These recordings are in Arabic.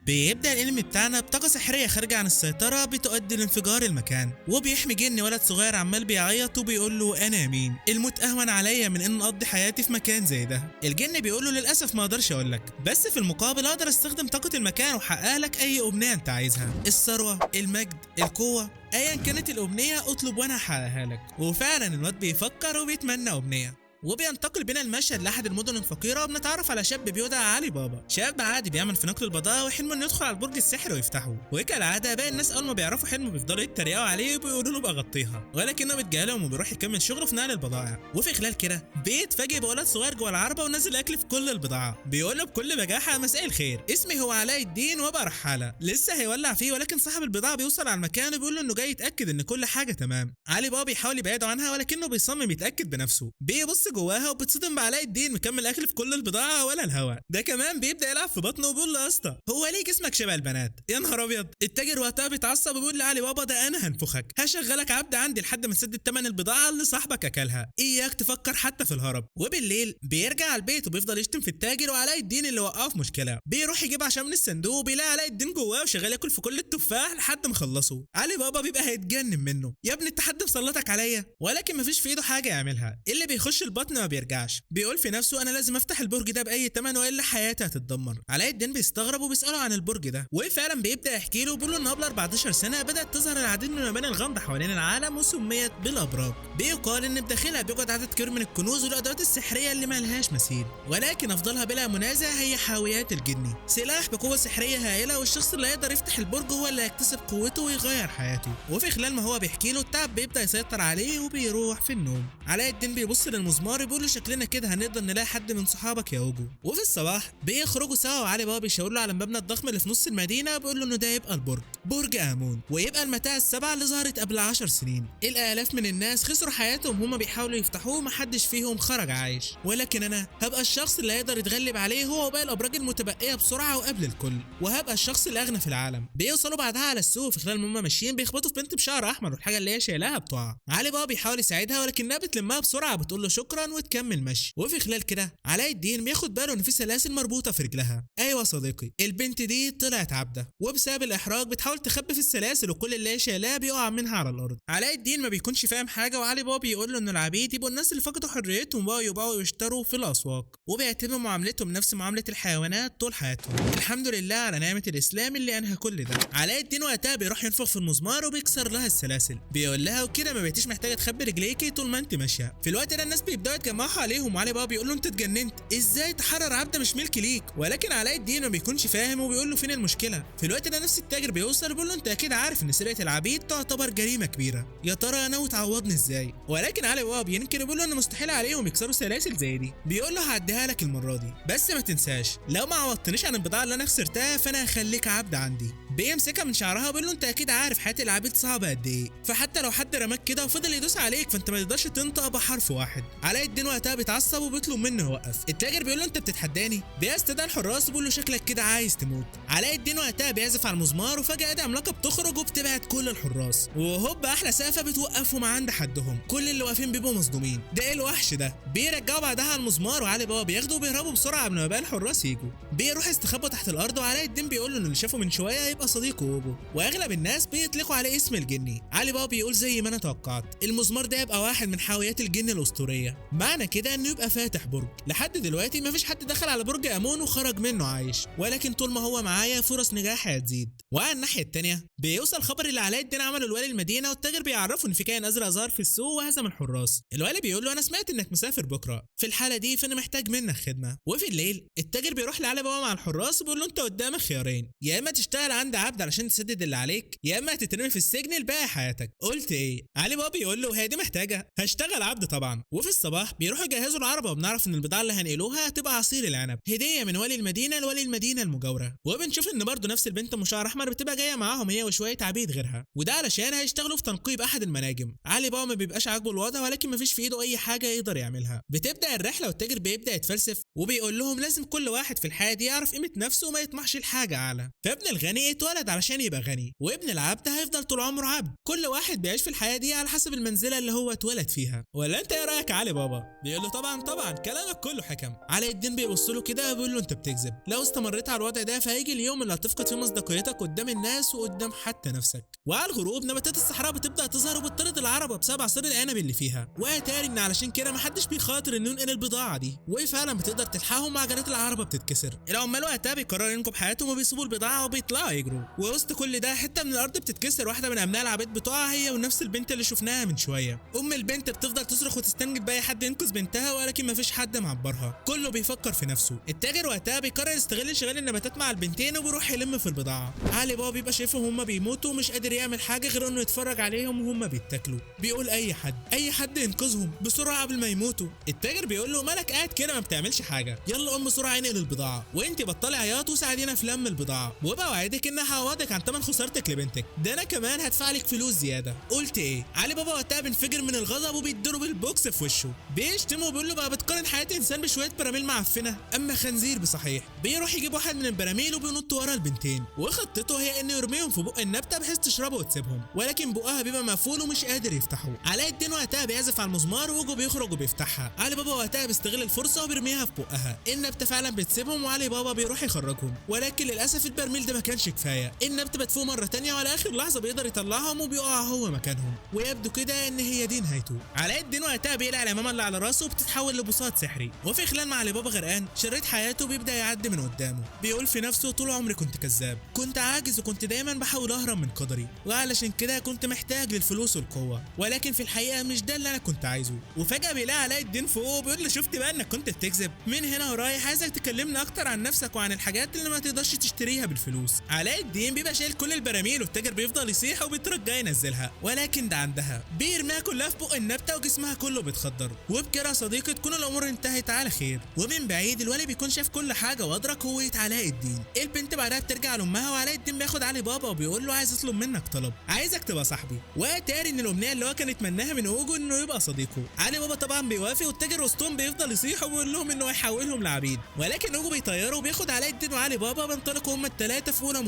بيبدأ الانمي بتاعنا بطاقة سحرية خارجة عن السيطرة بتؤدي لانفجار المكان، وبيحمي جن ولد صغير عمال بيعيط وبيقول له انا مين، الموت اهون عليا من ان اقضي حياتي في مكان زي ده. الجن بيقول له للاسف ما اقدرش اقول لك، بس في المقابل اقدر استخدم طاقة المكان واحقق لك اي امنية انت عايزها، الثروة، المجد، القوة، ايا كانت الامنية اطلب وانا هحققها لك. وفعلا الواد بيفكر وبيتمنى امنية، وبينتقل بينا المشهد لاحد المدن الفقيره وبنتعرف على شاب بيدعى علي بابا. شاب عادي بيعمل في نقل البضائع وحلمه انه يدخل على البرج السحري ويفتحه، وكالعاده باقي الناس اول ما بيعرفوا حلمه بيفضلوا يتريقوا عليه وبيقولوا له بقى غطيها، ولكنه بيتجاهلهم وبيروح يكمل شغله في نقل البضائع. وفي خلال كده بيتفاجئ بولد صغير جوه العربه ونازل اكل في كل البضاعه، بيقول له بكل بجاحه مساء الخير، اسمي هو علاء الدين وابقى رحاله. لسه هيولع فيه ولكن صاحب البضاعه بيوصل على المكان وبيقول له انه جاي يتاكد ان كل حاجه تمام. علي بابا بيحاول يبعده عنها ولكنه بيصمم يتاكد بنفسه، بيبص جواها وبتصدم بعلاء الدين مكمل اكل في كل البضاعه ولا الهوا. ده كمان بيبدا يلعب في بطنه وبيقول له يا اسطى هو ليه جسمك شبه البنات؟ يا نهار ابيض. التاجر وقتها بيتعصب وبيقول لعلي بابا ده انا هنفخك، هشغلك عبد عندي لحد ما تسدد ثمن البضاعه اللي صاحبك اكلها، اياك تفكر حتى في الهرب. وبالليل بيرجع على البيت وبيفضل يشتم في التاجر وعلاء الدين اللي وقعه في مشكله. بيروح يجيب عشان من الصندوق وبيلاقي علاء الدين جواه وشغال ياكل في كل التفاح لحد ما خلصه. علي بابا بيبقى هيتجنن منه، يا ابني انت حد مسلطك عليا؟ ولكن مفيش في ايده حاجه يعملها، اللي بيخش البطن ما بيرجعش. بيقول في نفسه انا لازم افتح البرج ده باي ثمن والا حياتي هتتدمر. علاء الدين بيستغرب وبيساله عن البرج ده، وفعلا بيبدا يحكي له وبيقول له ان قبل 14 سنه بدات تظهر العديد من المباني الغامضه حوالين العالم وسميت بالابراج. بيقال ان بداخلها بيوجد عدد كبير من الكنوز والادوات السحريه اللي مالهاش مثيل، ولكن افضلها بلا منازع هي حاويات الجني، سلاح بقوه سحريه هائله، والشخص اللي يقدر يفتح البرج هو اللي هيكتسب قوته ويغير حياته. وفي خلال ما هو بيحكي له التعب بيبدا يسيطر عليه وبيروح في النوم. علاء الدين بيبص للمزمار بيقول له شكلنا كده هنقدر نلاقي حد من صحابك يا اوجو. وفي الصباح بيخرجوا سوا وعلي بابا بيشاور له على المبنى الضخم اللي في نص المدينه، بيقول له انه ده يبقى البرج، برج امون، ويبقى المتاع السبعه اللي ظهرت قبل 10 سنين. الالاف من الناس خسروا حياتهم وهم بيحاولوا يفتحوه، محدش فيهم خرج عايش، ولكن انا هبقى الشخص اللي هيقدر يتغلب عليه هو وباقي الابراج المتبقيه بسرعه وقبل الكل، وهبقى الشخص الاغنى في العالم. بيوصلوا بعدها على السوق، في خلال ما هم ماشيين بيخبطوا في بنت بشعر احمر والحاجه اللي هي شايلاها بتقع. علي بابا بيحاول يساعدها ولكنها بتلمها بسرعه بتقول له شكرا وتكمل مشي. وفي خلال كده علاء الدين بياخد باله ان في سلاسل مربوطه في رجلها. ايوه صديقي، البنت دي طلعت عبده، وبسبب الاحراج بتحاول تخبي في السلاسل وكل اللي هي شايلاه بيقع منها على الارض. علاء الدين ما بيكونش فاهم حاجه، وعلي بابا بيقول له ان العبيد يبقوا الناس اللي فقدوا حريتهم بقوا يبيعوا ويشتروا في الاسواق، وبيتم معاملتهم نفس معامله الحيوانات طول حياتهم. الحمد لله على نعمه الاسلام اللي انهى كل ده. علاء الدين وقتها بيروح ينفخ في المزمار وبيكسر لها السلاسل، بيقول لها وكده ما بقيتيش محتاجه تخبي رجليكي طول ما انت ماشيه. في الوقت ده الناس بيبداوا يتجمعوا عليهم، وعلي بابا بيقول له انت اتجننت، ازاي تحرر عبده مش ملك ليك؟ ولكن علاء الدين ما بيكونش فاهم وبيقول له فين المشكله. في الوقت ده نفس التاجر بيوصل وبيقول له انت اكيد عارف ان سرقه العبيد تعتبر جريمه كبيره، يا ترى انا وتعوضني ازاي؟ ولكن علي بابا بينكر وبيقول له انه مستحيل عليهم يكسروا سلاسل زي دي. بيقول له هعديها لك المره دي، بس ما تنساش لو ما عوضتنيش عن البضاعه اللي انا خسرتها فانا هخليك عبد عندي. بيمسكها من شعرها وبيقول له انت اكيد عارف حياه العبيد صعبه قد ايه، فحتى لو حد رماك كده وفضل يدوس عليك فانت ما تقدرش تنطق بحرف واحد. علاء الدين وقتها بيتعصب وبيطلب منه يوقف. التاجر بيقول له انت بتتحداني، بيستدعي الحراس وبيقول له شكلك كده عايز تموت. علاء الدين وقتها بيعزف على المزمار وفجاه اداه عملاقه بتخرج وبتبعد كل الحراس، وهوب احلى سقفه بتوقفهم عند حدهم. كل اللي واقفين بيبقوا مصدومين، ده ايه الوحش ده؟ بيرجعوا بعدها على المزمار وعلي بابا بياخده وبيهربوا بسرعه قبل ما باقي الحراس يجوا. بيروح يستخبى تحت الارض، وعلاء الدين بيقول له انه اللي شافه من شويه هيبقى صديقه وابو، واغلب الناس بيطلقوا عليه اسم الجني. علي بابا بيقول زي ما انا توقعت، المزمار ده يبقى واحد من حاويات الجن الاسطوريه، معنى كده انه يبقى فاتح برج. لحد دلوقتي مفيش حد دخل على برج امون وخرج منه عايش، ولكن طول ما هو معايا فرص نجاحي هتزيد. وعلى الناحيه الثانيه بيوصل خبر اللي علاء الدين عمله لوالي المدينه، والتاجر بيعرفه ان في كائن ازرق ظهر في السوق وهزم الحراس. الوالي بيقول له انا سمعت انك مسافر بكره، في الحاله دي فانا محتاج منك خدمه. وفي الليل التاجر بيروح لعلي بابا مع الحراس وبيقول له انت قدامك خيارين، يا اما تشتغل عند عبد علشان تسدد اللي عليك، يا اما هتترمي في السجن لباقي حياتك. قلت ايه؟ علي بابا بيقول له هي دي محتاجه، هشتغل عبد طبعا. وفي الصباح بيروحوا يجهزوا العربه، وبنعرف ان البضاعه اللي هنقلوها هتبقى عصير العنب، هديه من والي المدينه لولي المدينه المجاوره. وبنشوف ان برضه نفس البنت ام شعر احمر بتبقى جايه معاهم هي وشويه عبيد غيرها، وده علشان هيشتغلوا في تنقيب احد المناجم. علي بابا ما بيبقاش عاجبه الوضع، ولكن مفيش في ايده اي حاجه يقدر يعملها. بتبدا الرحله والتاجر بيبدا يتفلسف وبيقول لهم لازم كل واحد في الحياه دي يعرف قيمه نفسه وما يطمحش لحاجه اعلى. فابن الغني اتولد علشان يبقى غني، وابن العبد هيفضل طول عمره عبد. كل واحد بيعيش في الحياه دي على حسب المنزله اللي هو اتولد فيها. ولا انت ايه رايك يا علي بابا؟ بيقول له طبعا كلامك كله حكم. علاء الدين بيبص له كده وبيقول له انت بتكذب، لو استمريت على الوضع ده فهيجي اليوم اللي هتفقد فيه مصداقيتك قدام الناس وقدام حتى نفسك. وعلى الغروب نباتات الصحراء بتبدا تظهر وبتطرد العربه بسبب عصير العنب اللي فيها، واتاري ان علشان كده محدش بيخاطر انه ينقل البضاعه دي، وفعلا بتقدر تلحقهم مع عجلات العربه بتتكسر. العمال وقتها بيقرروا ينقوا بحياتهم وبيسيبوا البضاعه وبيطلعوا يجروا، ووسط كل ده حته من الارض بتتكسر، واحده من ابناء العبيد بتقع هي ونفس البنت اللي شفناها من شويه. ام البنت بتفضل تصرخ وتستنجد باي حد ينقذ بنتها، ولكن مفيش حد معبرها، كله بيفكر في نفسه. التاجر وقتها بيقرر يستغل انشغال النباتات مع البنتين وبيروح يلم في البضاعه. علي بابا بيبقى شايفهم هما بيموتوا ومش قادر يعمل حاجه غير انه يتفرج عليهم وهما بيتاكلوا. بيقول اي حد ينقذهم بسرعه قبل ما يموتوا. التاجر بيقول له مالك قاعد كده ما بتعملش حاجه، يلا قوم بسرعه انقل البضاعه، وانت بطلي عياط وساعدينا في لم البضاعه، وبوعدك ان هعوضك عن ثمن خسارتك لبنتك، ده انا كمان هدفع لك فلوس زياده. قلت ايه؟ علي بابا وقتها بينفجر من الغضب وبيديله بالبوكس في وشه، بيشتمه وبيقول له بقى بتقارن حياه انسان بشويه براميل معفنه، اما خنزير بصحيح. بيروح يجيب واحد من البراميل وبينط ورا البنتين، وخطته هي انه يرميهم في بق النبته بحيث تشربه وتسيبهم، ولكن بقها بيبقى مقفول ومش قادر يفتحه. علاء الدين وقتها بيعزف على المزمار ووجو بيخرج وبيفتحها. علي بابا وقتها بيستغل الفرصه وبيرميها في بقها، النبته فعلا بتسيبهم وعلي بابا بيروح يخرجهم، ولكن للاسف البرميل ده ما كانش كفايه، النبته بتفوق مره ثانيه وعلى اخر لحظه بيقدر يطلعهم وبيقع هو مكانهم، ويبدو كده ان هي دي نهايته. علاء الدين وقتها بيقلع العمامه اللي على راسه وبتتحول لبساط سحري، وفي خلال ما علي بابا غرقان شريط حياته بيبدا يعدي من قدامه. بيقول في نفسه طول عمري كنت كذاب، كنت عاجز وكنت دايما بحاول اهرب من قدري، وعلشان كده كنت محتاج للفلوس والقوه، ولكن في الحقيقه مش ده اللي انا كنت عايزه. وفجاه بيلاقي علاء الدين فوقه وبيقول له شفت بقى انك كنت بتكذب، من هنا ورايح عايزك تكلمنا اكتر عن نفسك وعن الحاجات اللي ما تقدرش تشتريها بالفلوس. علاء الدين بيبقى شايل كل البراميل والتاجر بيفضل يصيح وبيترجى ينزلها، ولكن ده عندها بيرميها كلها في بق النبته وجسمها كله بيتخدر. وبكده يا صديقي تكون الامور انتهت على خير. ومن بعيد الولي بيكون شاف كل حاجه وادرك قوه علاء الدين. البنت بعدها بترجع لامها وعلاء الدين بياخد علي بابا وبيقول له عايز اطلب منك طلب، عايزك تبقى صاحبي. واتاري ان الامنيه اللي هو كان يتمناها من اوجو انه يبقى صديقه. علي بابا طبعا بيوافق، والتاجر وسطهم بيفضل يصيح وبيقول لهم انه هيحولهم لعبيد، ولكن اوجو بيطيره وبياخد علاء الدين وعلي بابا بينطلقوا هما الثلاثه في اولى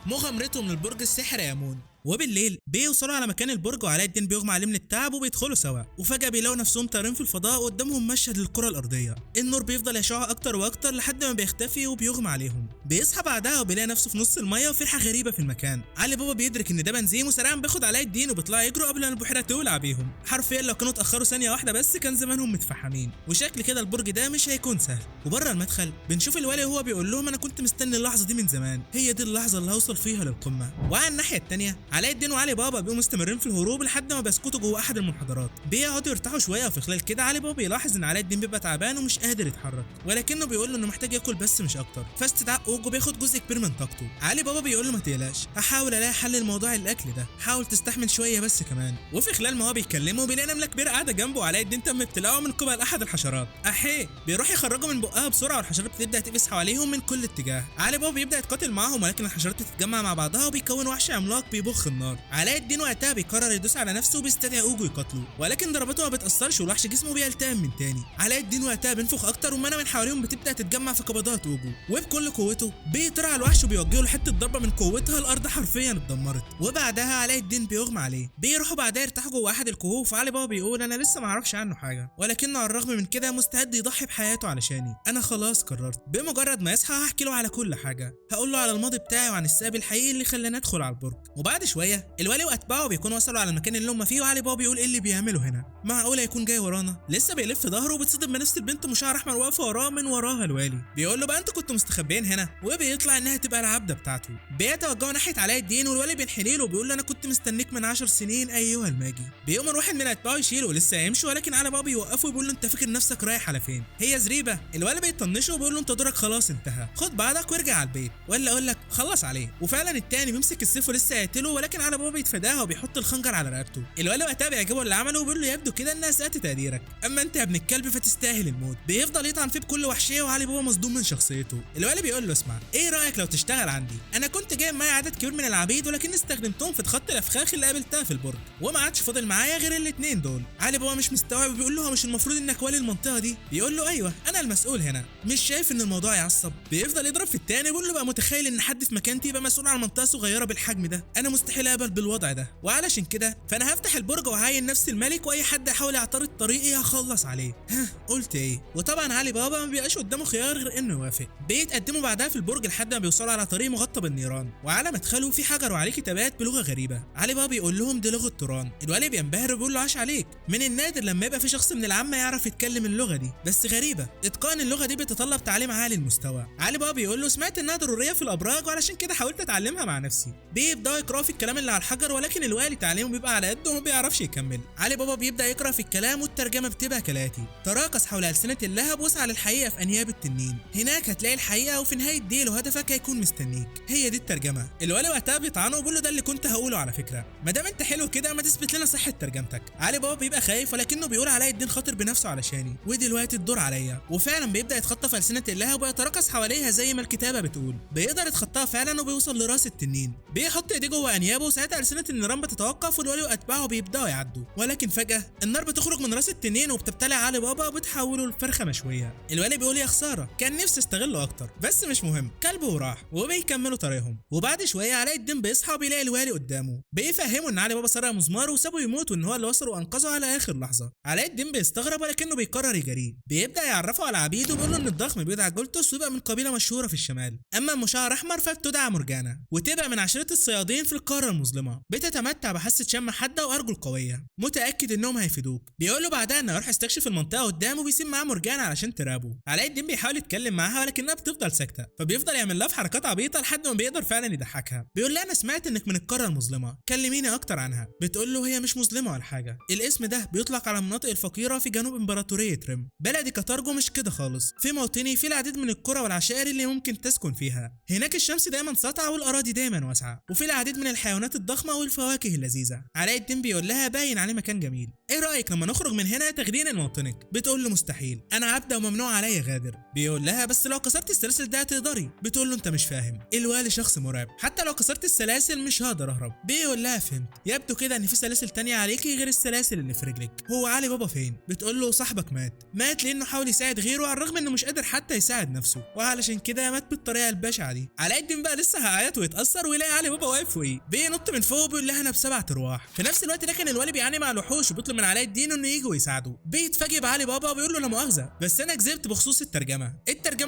مغامرتهم للبرج السحري يامون. وبالليل بيوصلوا على مكان البرج وعلاء الدين بيغمى عليه من التعب وبيدخلوا سوا، وفجاه بيلاقوا نفسهم طايرين في الفضاء وقدامهم مشهد للكره الارضيه. النور بيفضل يشع اكتر واكتر لحد ما بيختفي وبيغمى عليهم. بيصحى بعدها وبيلاقي نفسه في نص الميه وفي ريحه غريبه في المكان. علي بابا بيدرك ان ده بنزين وسريعا بياخد علاء الدين وبيطلعوا يجروا قبل ما البحيره تولع بيهم. حرفيا لو كانوا اتاخروا ثانيه واحده بس كان زمانهم متفحمين، وشكل كده البرج ده مش هيكون سهل. وبره المدخل بنشوف الولي وهو بيقول لهم انا كنت مستني اللحظه دي من زمان، هي دي اللحظه اللي هوصل فيها للقمه. وعلى الناحيه الثانيه علاء الدين وعلي بابا بيبقوا مستمرين في الهروب لحد ما بيسقطوا جوه احد المنحدرات. بيقعدوا يرتاحوا شويه، وفي خلال كده علي بابا بيلاحظ ان علاء الدين بيبقى تعبان ومش قادر يتحرك، ولكنه بيقول له انه محتاج ياكل بس مش اكتر. فاستدعاء اوجو بياخد جزء كبير من طاقته. علي بابا بيقول له ما تقلقش، هحاول الاقي حل لموضوع الاكل ده، حاول تستحمل شويه بس كمان. وفي خلال ما هو بيتكلموا بيلاقي نمله كبيره قاعده جنبه، وعلاء الدين تم ابتلاعه من قبل احد الحشرات. احيه بيروح يخرجه من بقها بسرعه، والحشرات بتبدا تقفز حواليهم من كل اتجاه. علي بابا بيبدا يتقاتل معاهم، ولكن الحشرات بتتجمع مع بعضها وبيكون وحش عملاق بيبخ النار. علاء الدين وقتها بيقرر يدوس على نفسه وبيستدعي اوجو يقاتله، ولكن ضرباته ما بتاثرش والوحش جسمه بيلتئم من تاني. علاء الدين وقتها بينفخ اكتر والمنى من حواليهم بتبدا تتجمع في قبضات اوجو، وبكل قوته بيطرع الوحش وبيوجهه لحته ضربه من قوتها الارض حرفيا اتدمرت. وبعدها علاء الدين بيغمى عليه. بيروحوا بعدها يرتاحوا جوه احد الكهوف. علي بابا بيقول انا لسه ما اعرفش عنه حاجه، ولكنه على الرغم من كده مستعد يضحي بحياته علشاني. انا خلاص قررت، بمجرد ما يصحى هحكي له على كل حاجه، هقول له على الماضي بتاعي وعن السبب الحقيقي اللي خلاني ادخل على البرج. وبعد شويه الولي واتباعه بيكونوا وصلوا على المكان اللي هم فيه، وعلي بابا بيقول ايه اللي بيعمله هنا؟ معقوله يكون جاي ورانا؟ لسه بيلف ظهره وبتصدم بنفس البنت مشعر احمر واقفه وراه من وراها الوالي. بيقول له بقى انتوا كنتوا مستخبيين هنا، وبيطلع انها تبقى العبده بتاعته. بيتوجهوا ناحيه علاء الدين، والولي بينحني له وبيقول له انا كنت مستنيك من 10 سنين ايها الماجي. بيقوم واحد من اتباعه يشيله ولسه يمشي، ولكن علي بابا بيوقفه وبيقول له انت فاكر نفسك رايح على فين؟ هي زريبه. الولي بيطنشه وبيقول له انت دورك خلاص انتهى، خد بعضك وارجع على البيت ولا اقول لك خلص عليه. وفعلا التاني بيمسك السيف ولسه هيقتله، ولكن علي بابا بيتفاداها وبيحط الخنجر على رقبته. الولي وقتها بيعجبه اللي عمله وبيقول له يبدو كده انها اساءت تقديرك، اما انت يا ابن الكلب فتستاهل الموت. بيفضل يطعن فيه بكل وحشيه وعلي بابا مصدوم من شخصيته. الولي بيقول له اسمع، ايه رايك لو تشتغل عندي؟ انا كنت جايب معايا عدد كبير من العبيد ولكن استخدمتهم في خط الافخاخ اللي قابلتها في البرج، وما عادش فاضل معايا غير الاثنين دول. علي بابا مش مستوعب وبيقول له هو مش المفروض انك والي المنطقه دي؟ بيقول له ايوه انا المسؤول هنا. مش شايف ان الموضوع يعصب؟ بيفضل يضرب في التاني وبيقول له بقى متخيل ان حد في مكانتي يبقى مسؤول عن منطقه صغيره بالحجم ده؟ انا مستحيل اقبل بالوضع ده، وعلشان كده فانا هفتح البرج وهعين نفسي الملك، واي حد يحاول يعترض طريقي هخلص عليه. ها قلت ايه؟ وطبعا علي بابا ما بيبقاش قدامه خيار غير انه يوافق. بيتقدموا بعدها في البرج لحد ما بيوصلوا على طريق مغطى بالنيران، وعلى مدخله في حجر وعليه كتابات بلغه غريبه. علي بابا بيقول لهم دي لغه توران. الولي بينبهر وبيقول له عاش عليك، من النادر لما يبقى في شخص من العامه يعرف يتكلم اللغه دي، بس غريبه، اتقان اللغه دي بيتطلب تعليم عالي المستوى. علي بابا بيقول له سمعت انها ضروريه في الابراج وعلشان كده حاولت اتعلمها مع نفسي. بيبداوا يقراوا في الكلام اللي على الحجر، ولكن الوالي تعليمه بيبقى على قده وما بيعرفش يكمل. علي بابا بيبدا يقرا في الكلام والترجمه بتبقى كالاتي: تراقص حول السنه اللهب واسعى للحقيقه في انياب التنين، هناك هتلاقي الحقيقه وفي نهايه ديل وهدفك هيكون مستنيك. هي دي الترجمه. الولي وقتها بيطعنه وبيقول له ده اللي كنت هقوله على فكره، ما دام انت حلو كده ما تثبت لنا صحه ترجمتك. علي بابا بيبقى خايف ولكنه بيقول علاء الدين خاطر بنفسه علشاني، ودلوقتي الدور عليا. وفعلا بيبدا يتخطى في السنه اللهب ويتراقص حواليها زي ما الكتابه بتقول. بيقدر يتخطاها فعلا وبيوصل لراس التنين، بيحط ايديه جوه انيابه وساعتها السنه النيران بتتوقف والولي واتباعه بيبداوا يعدوا، ولكن فجاه النار بتخرج من راس التنين وبتبتلع علي بابا وبتحوله لفرخه مشويه. الولي بيقول يا خساره، كان نفسي استغله اكتر، بس مش مهم، كلبه وراح. وبيكملوا طريقهم، وبعد شويه علاء الدين بيصحى وبيلاقي الوالي قدامه، بيفهمه ان علي بابا سرق مسمار وسابه يموت وان هو اللي وصل وانقذه على اخر لحظه. علاء الدين بيستغرب ولكنه بيقرر يجاريه. بيبدا يعرفه على عبيده وبيقول له ان الضخم بيدعى جولتوس ويبقى من قبيله مشهوره في الشمال، اما ام شعر احمر فبتدعى مورجانا وتبقى من عشيره الصيادين في القاره المظلمه، بتتمتع بحاسه شم حاده وارجل قويه، متاكد انهم هيفيدوك. بيقول له بعدها انه يروح يستكشف المنطقه قدامه وبيسيب معاه مورجانا علشان ترابه. علاء الدين بيحاول يتكلم معاها ولكنها بتفضل ساكته، فبيفضل يعمل لها في حركات عبيطه لحد ما بيقدر فعلا يضحكها. بيقول لها انا سمعت انك من القاره المظلمه، كلميني اكتر عنها. بتقول له هي مش مظلمه ولا حاجه، الاسم ده بيطلق على المناطق الفقيره في جنوب امبراطوريه ريم. بلدي كتارجو مش كده خالص، في موطني في العديد من القرى والعشائر اللي ممكن تسكن فيها. هناك الشمس دايما ساطعه والاراضي دايما واسعه، وفي العديد من الحيوانات الضخمه والفواكه اللذيذه. علاء الدين بيقول لها باين عليه مكان جميل، ايه رايك لما نخرج من هنا تاخدينا لموطنك؟ بتقول له مستحيل، انا عبده وممنوع عليا غادر. بيقول لها بس لو كسرت السلاسل ده هتقدري. بتقول له انت مش فاهم، الوالي شخص مرعب، حتى لو كسرت السلاسل مش هقدر اهرب. بيقول لها فهمت، يبدو كده ان في سلاسل تانية عليكي غير السلاسل اللي في رجلك. هو علي بابا فين؟ بتقول له صاحبك مات لانه حاول يساعد غيره على الرغم انه مش قادر حتى يساعد نفسه، وعلشان كده مات بالطريقه البشعه دي. علاء الدين بقى لسه هيعيط ويتاثر ويلاقي علي بابا واقف فوقيه، بينط من فوق وبيقول لها انا ب7 ارواح. في نفس الوقت ده كان الوالي بيعاني مع الوحوش وبيطلب من علاء الدين انه يجي ويساعده. بيتفاجئ بعلي بابا وبيقول له لا مؤاخذه بس انا كذبت بخصوص الترجمه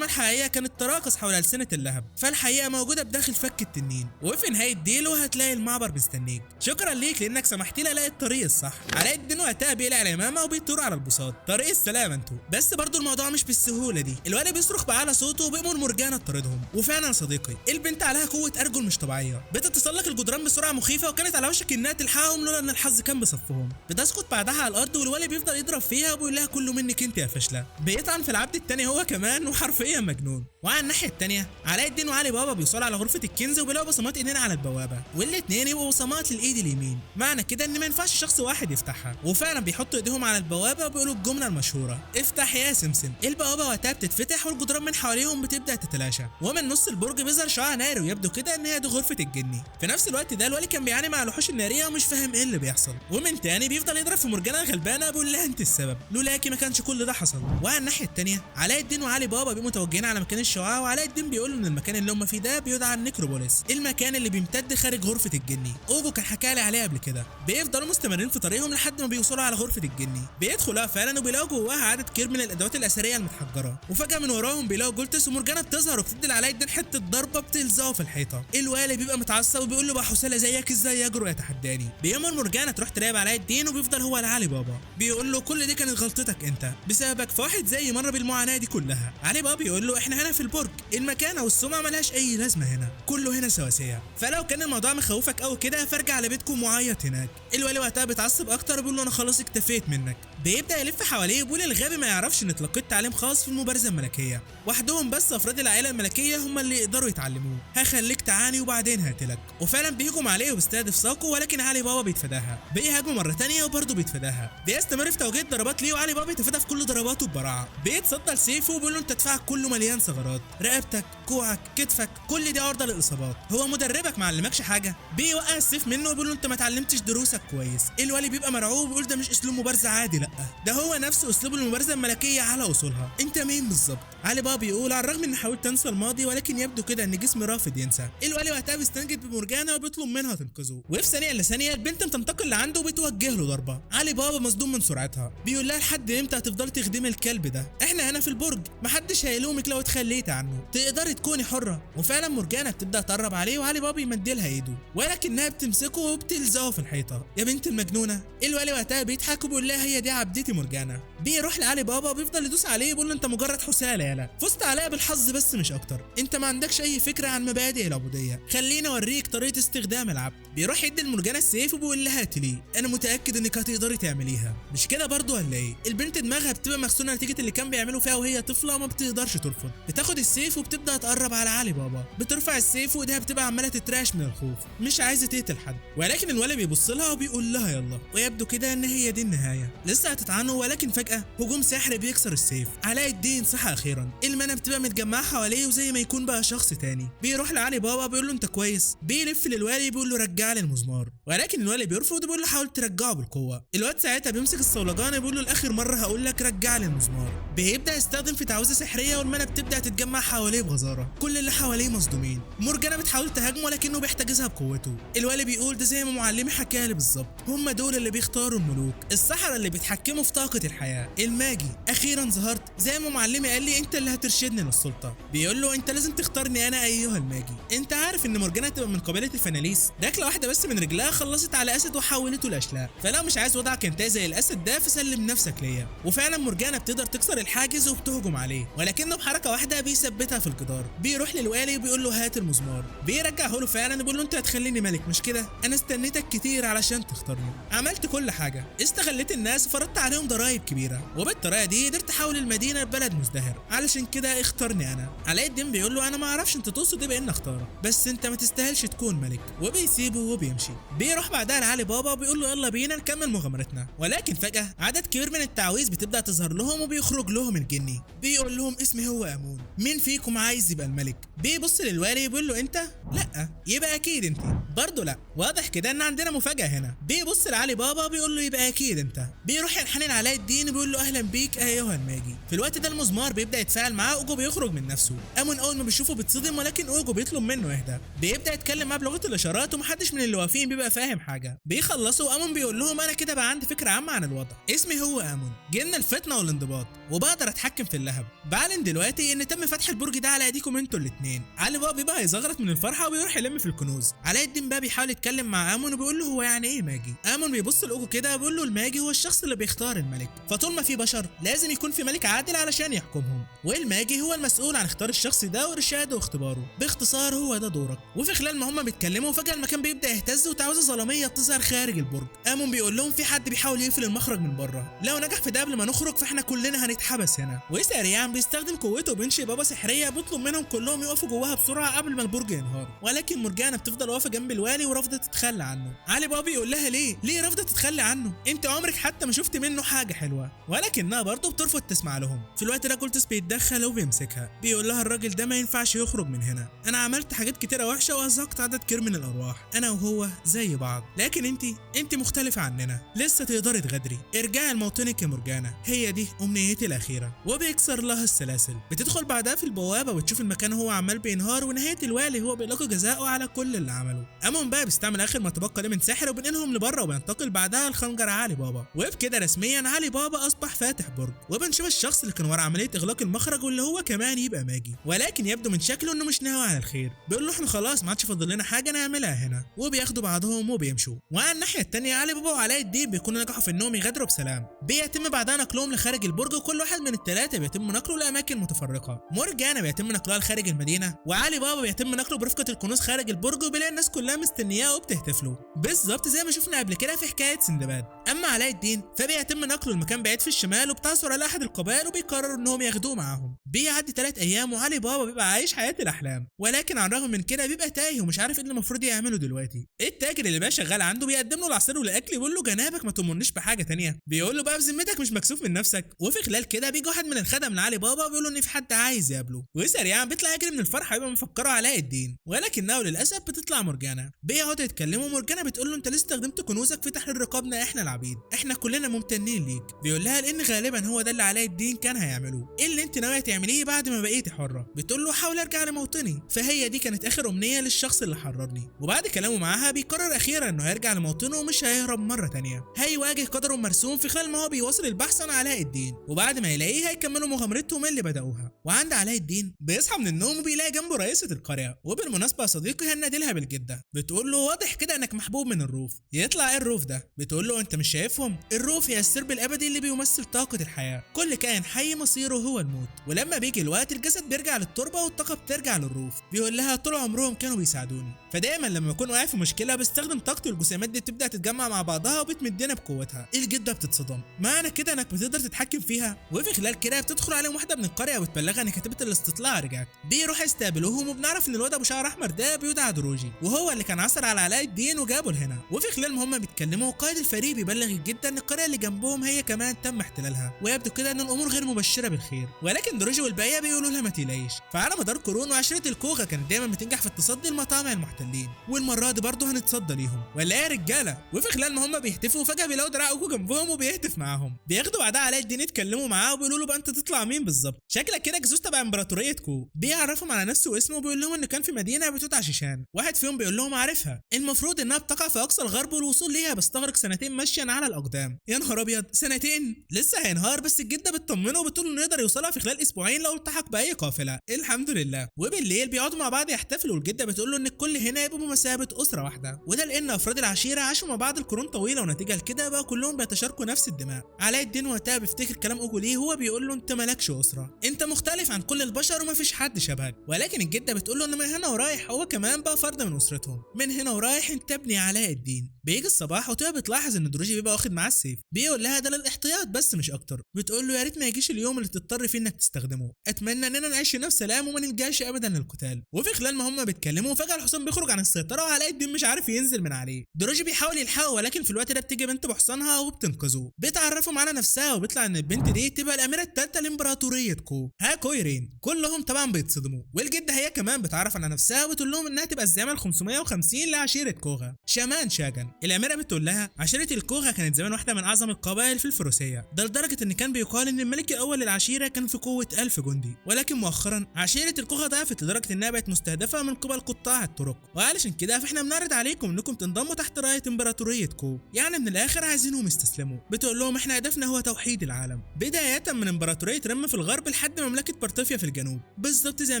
الحقيقيه كانت تراقص حول السنه اللهب، فالحقيقه موجوده بداخل فك التنين، وفي نهايه ديله هتلاقي المعبر مستنيك. شكرا ليك لانك سمحت لي الاقي الطريق الصح. علاء الدين وقتها بيقلع العمامه وبيطير على البساط، طريق السلام انتوا. بس برضو الموضوع مش بالسهوله دي، الوالي بيصرخ باعلى صوته وبيامر مورجانا تطاردهم. وفعلا صديقي البنت عليها قوه ارجل مش طبيعيه، بتتسلق الجدران بسرعه مخيفه وكانت على وشك انها تلحقهم لولا ان الحظ كان بصفهم. بتسقط بعدها على الارض والوالي بيفضل يضرب فيها وبيقول لها كله منك انت يا فاشله. بيطعن في العبد التاني هو كمان وحرفيا مجنون. وعلى الناحيه التانيه علاء الدين وعلي بابا بيوصلوا على غرفه الكنز وبيلاقوا بصمات ايدين على البوابه، والاثنين يبقوا بصمات للايد اليمين، معنى كده ان ما ينفعش شخص واحد يفتحها. وفعلا بيحطوا ايديهم على البوابه وبيقولوا الجمله المشهوره افتح يا سمسم. البوابه وقتها بتتفتح والجدران من حواليهم بتبدا تتلاشى، ومن نص البرج بيظهر شعاع ناري ويبدو كده ان هي دي غرفه الجني. في نفس الوقت ده الوالي كان بيعاني مع الوحوش الناريه ومش فاهم ايه اللي بيحصل، ومن تاني بيفضل يضرب في مورجانا الغلبانه بيقول لها انت السبب، لولاكي ما كانش كل ده حصل. وعلى الناحيه التانيه علاء الدين وعلي بابا بيبقوا متوجهين على مكان الشعاع، وعلاء الدين بيقول ان المكان اللي هم فيه ده بيدعى النكروبوليس، المكان اللي بيمتد خارج غرفه الجني. اوجو كان حكى لي عليه قبل كده. بيفضلوا مستمرين في طريقهم لحد ما بيوصلوا على غرفه الجني، بيدخلوها فعلا وبيلاقوا جواها عدد كبير من الادوات الاثريه المتحجره، وفجاه من وراهم بيلاقوا جولتس ومورجانا بتظهر وبتدي لعلاء الدين حته ضربه بتلزقه في الحيطه. الوالي بيبقى متعصب وبيقول له بقى حساله زيك ازاي يجرؤ يتحداني. بيامر مورجانا تروح تراقب علاء الدين وبيفضل هو لعلي بابا بيقول له كل دي كانت غلطتك انت، بسببك فواحد زي مر بالمعاناه دي كلها. علي بابا بيقول له احنا هنا في البرج، المكان او السمعه ملهاش اي لازمه هنا، كله هنا سواسيه، فلو كان الموضوع مخوفك قوي كده فارجع لبيتكم وعيط هناك. الوالي وقتها بيتعصب اكتر وبيقول له انا خلاص اكتفيت منك، بيبدا يلف حواليه وبيقول الغبي ما يعرفش ان اتلقيت تعليم خاص في المبارزه الملكيه، وحدهم بس افراد العائله الملكيه هم اللي يقدروا يتعلموه، هخليك تعاني وبعدين هقتلك. وفعلا بيهجم عليه وبيستهدف ساكو، ولكن علي بابا بيتفاداها، بيهاجمه مره ثانيه وبرضه بيتفاداها، بيستمر في توجيه ضربات ليه وعلي بابا بيتفادى في كل ضرباته ببراعه، بيتصدى لسيفه وبيقول له انت دفاعك كله مليان ثغرات، رقبتك، كوعك، كتفك، كل دي عرضه للاصابات، هو مدربك ما علمكش حاجه؟ بيوقع السيف منه وبيقول له انت ما اتعلمتش دروسك كويس. الولي بيبقى مرعوب وبيقول ده مش اسلوب مبارزه عادي، لا ده هو نفس اسلوب المبارزه الملكيه على اصولها، انت مين بالظبط؟ علي بابا بيقول على الرغم ان حاولت انسى الماضي ولكن يبدو كده ان جسمي رافض ينسى. الولي وقتها بيستنجد بمورجانا وبيطلب منها تنقذه، وفي ثانيه الا ثانيه البنت بتنتقل لعنده وبتوجه له ضربه. علي بابا مصدوم من سرعتها، بيقول لها لحد امتى هتفضلي تخدمي الكلب ده؟ احنا هنا في البرج محدش هيلومك لو اتخليت عنه، تقدري تكوني حره. وفعلا مورجانا بتبدا تقرب عليه وعلي بابا يمدلها ايده، ولكنها بتمسكه وبتلزقه في الحيطه. يا بنت المجنونه. الولي وقتها بيضحك وبيقول لها هي دي عبدتي مورجانا. بيروح لعلي بابا وبيفضل يدوس عليه وبيقول له انت مجرد حساله يالا، فزت عليا بالحظ بس مش اكتر، انت ما عندكش اي فكره عن مبادئ العبوديه، خليني اوريك طريقه استخدام العبد. بيروح يدي لمورجانا السيف وبيقول لها هاتليه، انا متاكد انك هتقدري تعمليها، مش كده برضه ولا ايه؟ البنت دماغها بتبقى مغسوله نتيجه اللي كان بيعملوا فيها وهي طفله وما بتقدرش ترفض، بتاخد السيف وبتبدا تقرب على علي بابا، بترفع السيف وايديها بتبقى عماله تتراش من الخوف، مش عايزه تقتل حد، ولكن الولد بيبص لها وبيقول لها يلا، ويبدو كده ان هي دي النهايه. لسه هتتعنوا ولكن فجاه هجوم سحري بيكسر السيف، علاء الدين صحى اخيرا، المنى بتبقى متجمعه حواليه وزي ما يكون بقى شخص تاني. بيروح لعلي بابا بيقول له انت كويس، بيلف للوالي بيقول له رجع لي المزمار، ولكن الوالي بيرفض وبيقول له حاول ترجعه بالقوه. الواد ساعتها بيمسك الصولجان بيقول له لاخر مره هقول لك رجع لي المزمار. بيبدا يستخدم في تعويذه سحريه والمنى بتبدا تتجمع حواليه بغزاره، كل اللي حواليه مصدومين. مورجانا بتحاول تهاجمه ولكنه بيحتجزها بقوته. الوالي بيقول ده زي ما معلمي حكى لي بالظبط، هم دول اللي بيختاروا الملوك، السحرة اللي بيتحكموا في طاقه الحياه، الماجي. اخيرا ظهرت زي ما معلمي قال لي انت اللي هترشدني للسلطه. بيقول له انت لازم تختارني انا ايها الماجي. انت عارف ان مورجانا تبقى من قبيله الفناليس، ركله واحده بس من رجلها خلصت على اسد وحولته لاشلاء، فلو مش عايز وضعك انت زي الاسد ده فسلم نفسك ليا. وفعلا مورجانا بتقدر تكسر الحاجز وبتهجم عليه، ولكنه بحركه واحده بيثبتها في الجدار. بيروح للوالي وبيقول له هات المزمار، بيرجعه له فعلا وبيقول له انت هتخليني ملك مش كده؟ انا استنيتك كتير علشان تختارني، عملت كل حاجه، استغليت الناس وفرضت عليهم ضرائب كبيره، وبالطريقه دي قدرت احول المدينه لبلد مزدهر، علشان كده اختارني انا. علاء الدين بيقول له انا ما اعرفش انت تقصد ايه بان اختارك، بس انت ما تستاهلش تكون ملك، وبيسيبه وبيمشي. بيروح بعدها لعلي بابا وبيقول له يلا بينا نكمل مغامرتنا، ولكن فجاه عدد كبير من التعويذ بتبدا تظهر لهم وبيخرج لهم الجني، بيقول لهم اسمي هو امون، مين فيكم عايز يبقى الملك؟ بيبص للوالي بيقول له انت؟ لا، يبقى اكيد انت. برضه لا، واضح كده ان عندنا مفاجاه هنا. بيبص لعلي بابا بيقول له يبقى اكيد انت. بيروح ينحني لعلاء الدين وبيقول له اهلا بيك ايها الماجي. في الوقت ده المزمار بيبدا يتفاعل معاه، اوجو بيخرج من نفسه. امون اول ما بيشوفه بيتصدم، ولكن اوجو بيطلب منه يهدى، بيبدا يتكلم معاه بلغه الاشارات ومحدش من اللي واقفين بيبقى فاهم حاجه. بيخلصوا وامون بيقول لهم انا كده بقى عندي فكره عامه عن الوضع، اسمي هو امون، جن الفتنه والانضباط، وبقدر اتحكم في اللهب. بعلن دلوقتي ان تم فتح البرج ده على ايديكم انتوا الاثنين. علي بابا بيبقى هيزغرط من الفرحه وبيروح يلم في الكنوز. علاء الدين بقى بيحاول يتكلم مع امون وبيقول له هو يعني ايه ماجي؟ امون بيبص لاوجو كده وبيقول له الماجي هو الشخص اللي بيختار الملك، فطول ما في بشر لازم يكون في ملك عادل علشان يحكمهم، والماجي هو المسؤول عن اختيار الشخص ده وارشاده واختباره، باختصار هو ده دورك. وفي خلال ما هم بيتكلموا فجاه المكان بيبدا يهتز وتعويذه ظلاميه بتظهر خارج البرج. امون بيقول لهم في حد بيحاول يقفل المخرج من بره، لو نجح في ده قبل ما نخرج فاحنا كلنا هنتحبس هنا. وسريعا بيستخدم قوته وبينشئ بابا سحريه بيطلب منهم كلهم يقفوا جواها بسرعه قبل ما البرج ينهار، ولكن مورجانا بتفضل واقفه جنب الوالي ورافضه تتخلى عنه. علي بابا بيقول لها ليه رافضه تتخلى عنه؟ انت عمرك حتى ما شفت منه حاجه حلوه، ولكنها برضه بترفض تسمع لهم. في الوقت ده كولتس بيتدخل وبيمسكها، بيقول لها الراجل ده ما ينفعش يخرج من هنا، انا عملت حاجات كتيره وحشه وازهقت عدد كبير من الارواح، انا وهو زي بعض، لكن انت مختلفه عننا، لسه تقدري تغادري، ارجعي لموطنك يا مورجانا، هي دي امنيتي الاخيره. وبيكسر لها السلاسل. بتدخل بعدها في البوابه وتشوف المكان هو عمال بينهار، ونهايه الوالي هو بيلاقي جزاؤه على كل اللي عمله. امون بقى بيستعمل اخر ما تبقى له من سحر وبينقلهم لبره، وبينتقل بعدها لخنجر علي بابا، وبكده رسميا علي بابا اصبح فاتح برج. وبنشوف الشخص اللي كان ورا عمليه اغلاق المخرج واللي هو كمان يبقى ماجي، ولكن يبدو من شكله انه مش ناوي على الخير. بيقول له احنا خلاص ما عادش فاضل لنا حاجه نعملها هنا، وبياخدوا بعضهم وبيمشوا. وعلى الناحيه الثانيه علي بابا وعلاء الدين بيكونوا نجحوا في انهم يغادروا بسلام. بيتم بعدها نقلهم لخارج البرج، وكل واحد من الثلاثه بيتم نقله لاماكن متفرقه. مورجانا بيتم نقلها لخارج المدينه، وعلي بابا بيتم نقله برفقه الكنوز خارج البرج، وبيلاقي الناس كلها مستنياه وبتهتف له بالظبط زي ما شفنا قبل كده في حكايه سندباد. اما علاء الدين فبيتم نقله لمكان بعيد في الشمال وبتعثر على احد القبائل وبيقرروا انهم ياخدوه معاهم. بيعدي 3 ايام وعلي بابا بيبقى عايش حياه الاحلام، ولكن على الرغم من كده بيبقى تايه ومش عارف ايه اللي المفروض يعمله دلوقتي. التاجر اللي بقى شغال عنده بيقدم له العصير والاكل ويقول له جنابك ما تمرنيش بحاجه تانية. بيقول له بقى بذمتك مش مكسوف من نفسك؟ وفي خلال كده بيجي واحد من الخدم لعلي بابا بيقول له ان في حد عايز يقابله، وسريعا بيطلع يجري من الفرحه يبقى مفكره علاء الدين، ولكنه للاسف بتطلع مرجانه. بيقعدوا يتكلموا، مرجانه بتقول له انت ليه استخدمت كنوزك في تحرير رقابنا احنا العبيد؟ احنا كلنا ممتنين ليك. بيقول لها لان غالبا هو ده اللي علاء الدين كان هيعمله. ايه اللي انت ناويه تعمليه بعد ما بقيتي حره؟ بتقول له حاول ارجع لموطني. فهي دي كانت اخر امنيه للشخص اللي حررني. وبعد كلامه معاها بيقرر اخيرا انه هيرجع لموطنه ومش هيهرب مره تانية. هيواجه قدره مرسوم في خلال ما هو بيواصل البحث عن علاء الدين، وبعد ما يلاقيه هيكملوا مغامرتهم اللي بدأوها. وعند علاء الدين بيصحى من النوم وبيلاقي جنبه رئيسة القرية، وبالمناسبة صديقي هنادلها بالجدة. بتقول له واضح كده انك محبوب من الروف. يطلع ايه الروف ده؟ بتقول له انت مش شايفهم؟ الروف هي السرب الابدي اللي بيمثل طاقة الحياة. كل كائن حي مصيره هو الموت، ولما بيجي الوقت الجسد بيرجع للتربة والطاقة بترجع للروف. بيقول لها طول عمرهم كانوا بيساعدوني، فدايما لما بكون واقع في مشكلة بستخدم طاقتي والجسيمات دي بتبدأ تتجمع مع بعضها وبتمدنا بقوتها. الجدة بتتصدم، معنى كده انك بتقدر تتحكم فيها؟ وفي خلال كده بتدخل عليهم واحدة من القرية وتبلغها ان كاتبة الاستطلاع رجعت. بيروح يستقبلوهم وبنعرف ان الواد ابو شعر احمر ده بيدعى دروجي، وهو اللي كان عثر على علاء الدين وجابه لهنا. وفي خلال ما هم بيتكلموا قائد الفريق بيبلغ الجدة ان القرية اللي جنبهم هي كمان تم احتلالها، ويبدو كده ان الامور غير مبشرة بالخير. ولكن دروجي والباقية بيقولوا لها ما تقلقيش. فعلى مدار قرون وعشرة الكوغا كانت دايما بتنجح في التصدي لمطامع المحتلين، والمرة دي برضه هنتصدى ليهم ولا ايه يا رجالة؟ وفي خلال ما هم بيهتفوا فجأة بيلاقوا دراع اوكو جنبهم وبيهتف معاهم. بياخدوا بعدها علاء الدين يتكلموا معاه وبيقولوا له بقى انت تطلع مين بالظبط؟ شكلك كده جزوز تبع امبراطورية كو. بيعرفهم على نفسه واسمه وبيقول لهم انه كان في مدينة بتدعى شيشان. واحد فيهم بيقول لهم عارفها، المفروض انها بتقع في اقصى الغرب والوصول ليها بيستغرق 2 مشيا على الاقدام. يا نهار ابيض، 2 لسه هينهار، بس الجدة بتطمنه وبتقول انه يقدر يوصلها في خلال اسبوعين لو التحق باي قافلة. الحمد لله. وبالليل بيقعدوا مع بعض يحتفلوا، والجدة بتقول له ان الكل هنا يبقوا بمثابة اسرة واحدة، وده لان افراد العشيرة عاشوا مع بعض القرون طويلة، ونتيجة لكده بقى كلهم بيتشاركوا نفس الدماء. علاء الدين وقتها بيفتكر كلام اوجو ليه، هو بيقول له انت مالكش اسرة، انت مختلف عن كل البشر ومفيش حد شبهك. ولكن الجدة بتقول له ان من هنا ورايح هو كمان بقى فرد من اسرتهم، من هنا ورايح انت ابني علاء الدين. بيجي الصباح وتبقى بتلاحظ ان دروجي بيبقى واخد معاه السيف. بيقول لها ده للاحتياط بس مش اكتر. بتقول له يا ريت ما يجيش اليوم اللي تضطر فيه انك تستخدمه، اتمنى اننا نعيش هنا في سلام وما نلجاش ابدا للقتال. وفي خلال ما هم بيتكلموا فجأة الحصان بيخرج عن السيطرة وعلاء الدين مش عارف ينزل من عليه. دروجي بيحاول يلحقه، ولكن في الوقت ده بتيجي بنت بحصانها وبتنقذه. بتعرفهم على نفسها وبيطلع ان البنت دي تبقى الاميرة الثالثة لامبراطورية كو، كويرين. كلهم طبعا بيتصدموا، والجدة هي كمان بتعرف على نفسها وبتقول لهم انها تبقى الزعيمة ال 550 لعشيرة كوغا شامان شاجن. الاميرة بتقول لها عشيرة الكوغا كانت زمان واحدة من اعظم القبائل في الفروسية، ده لدرجة ان كان بيقال ان الملك الاول للعشيرة كان في قوة 1000 جندي. ولكن مؤخرا عشيرة الكوغا ضعفت لدرجة انها بقت مستهدفة من قبل قطاع الطرق، وعلشان كده فاحنا بنعرض عليكم انكم تنضموا تحت راية امبراطورية كو، يعني من الاخر عايزينهم يستسلموا. بتقول لهم احنا هدفنا هو توحيد العالم، بداية من امبراطورية رم في الغرب لحد مملكة بارتيفيا في الجنوب، بالظبط زي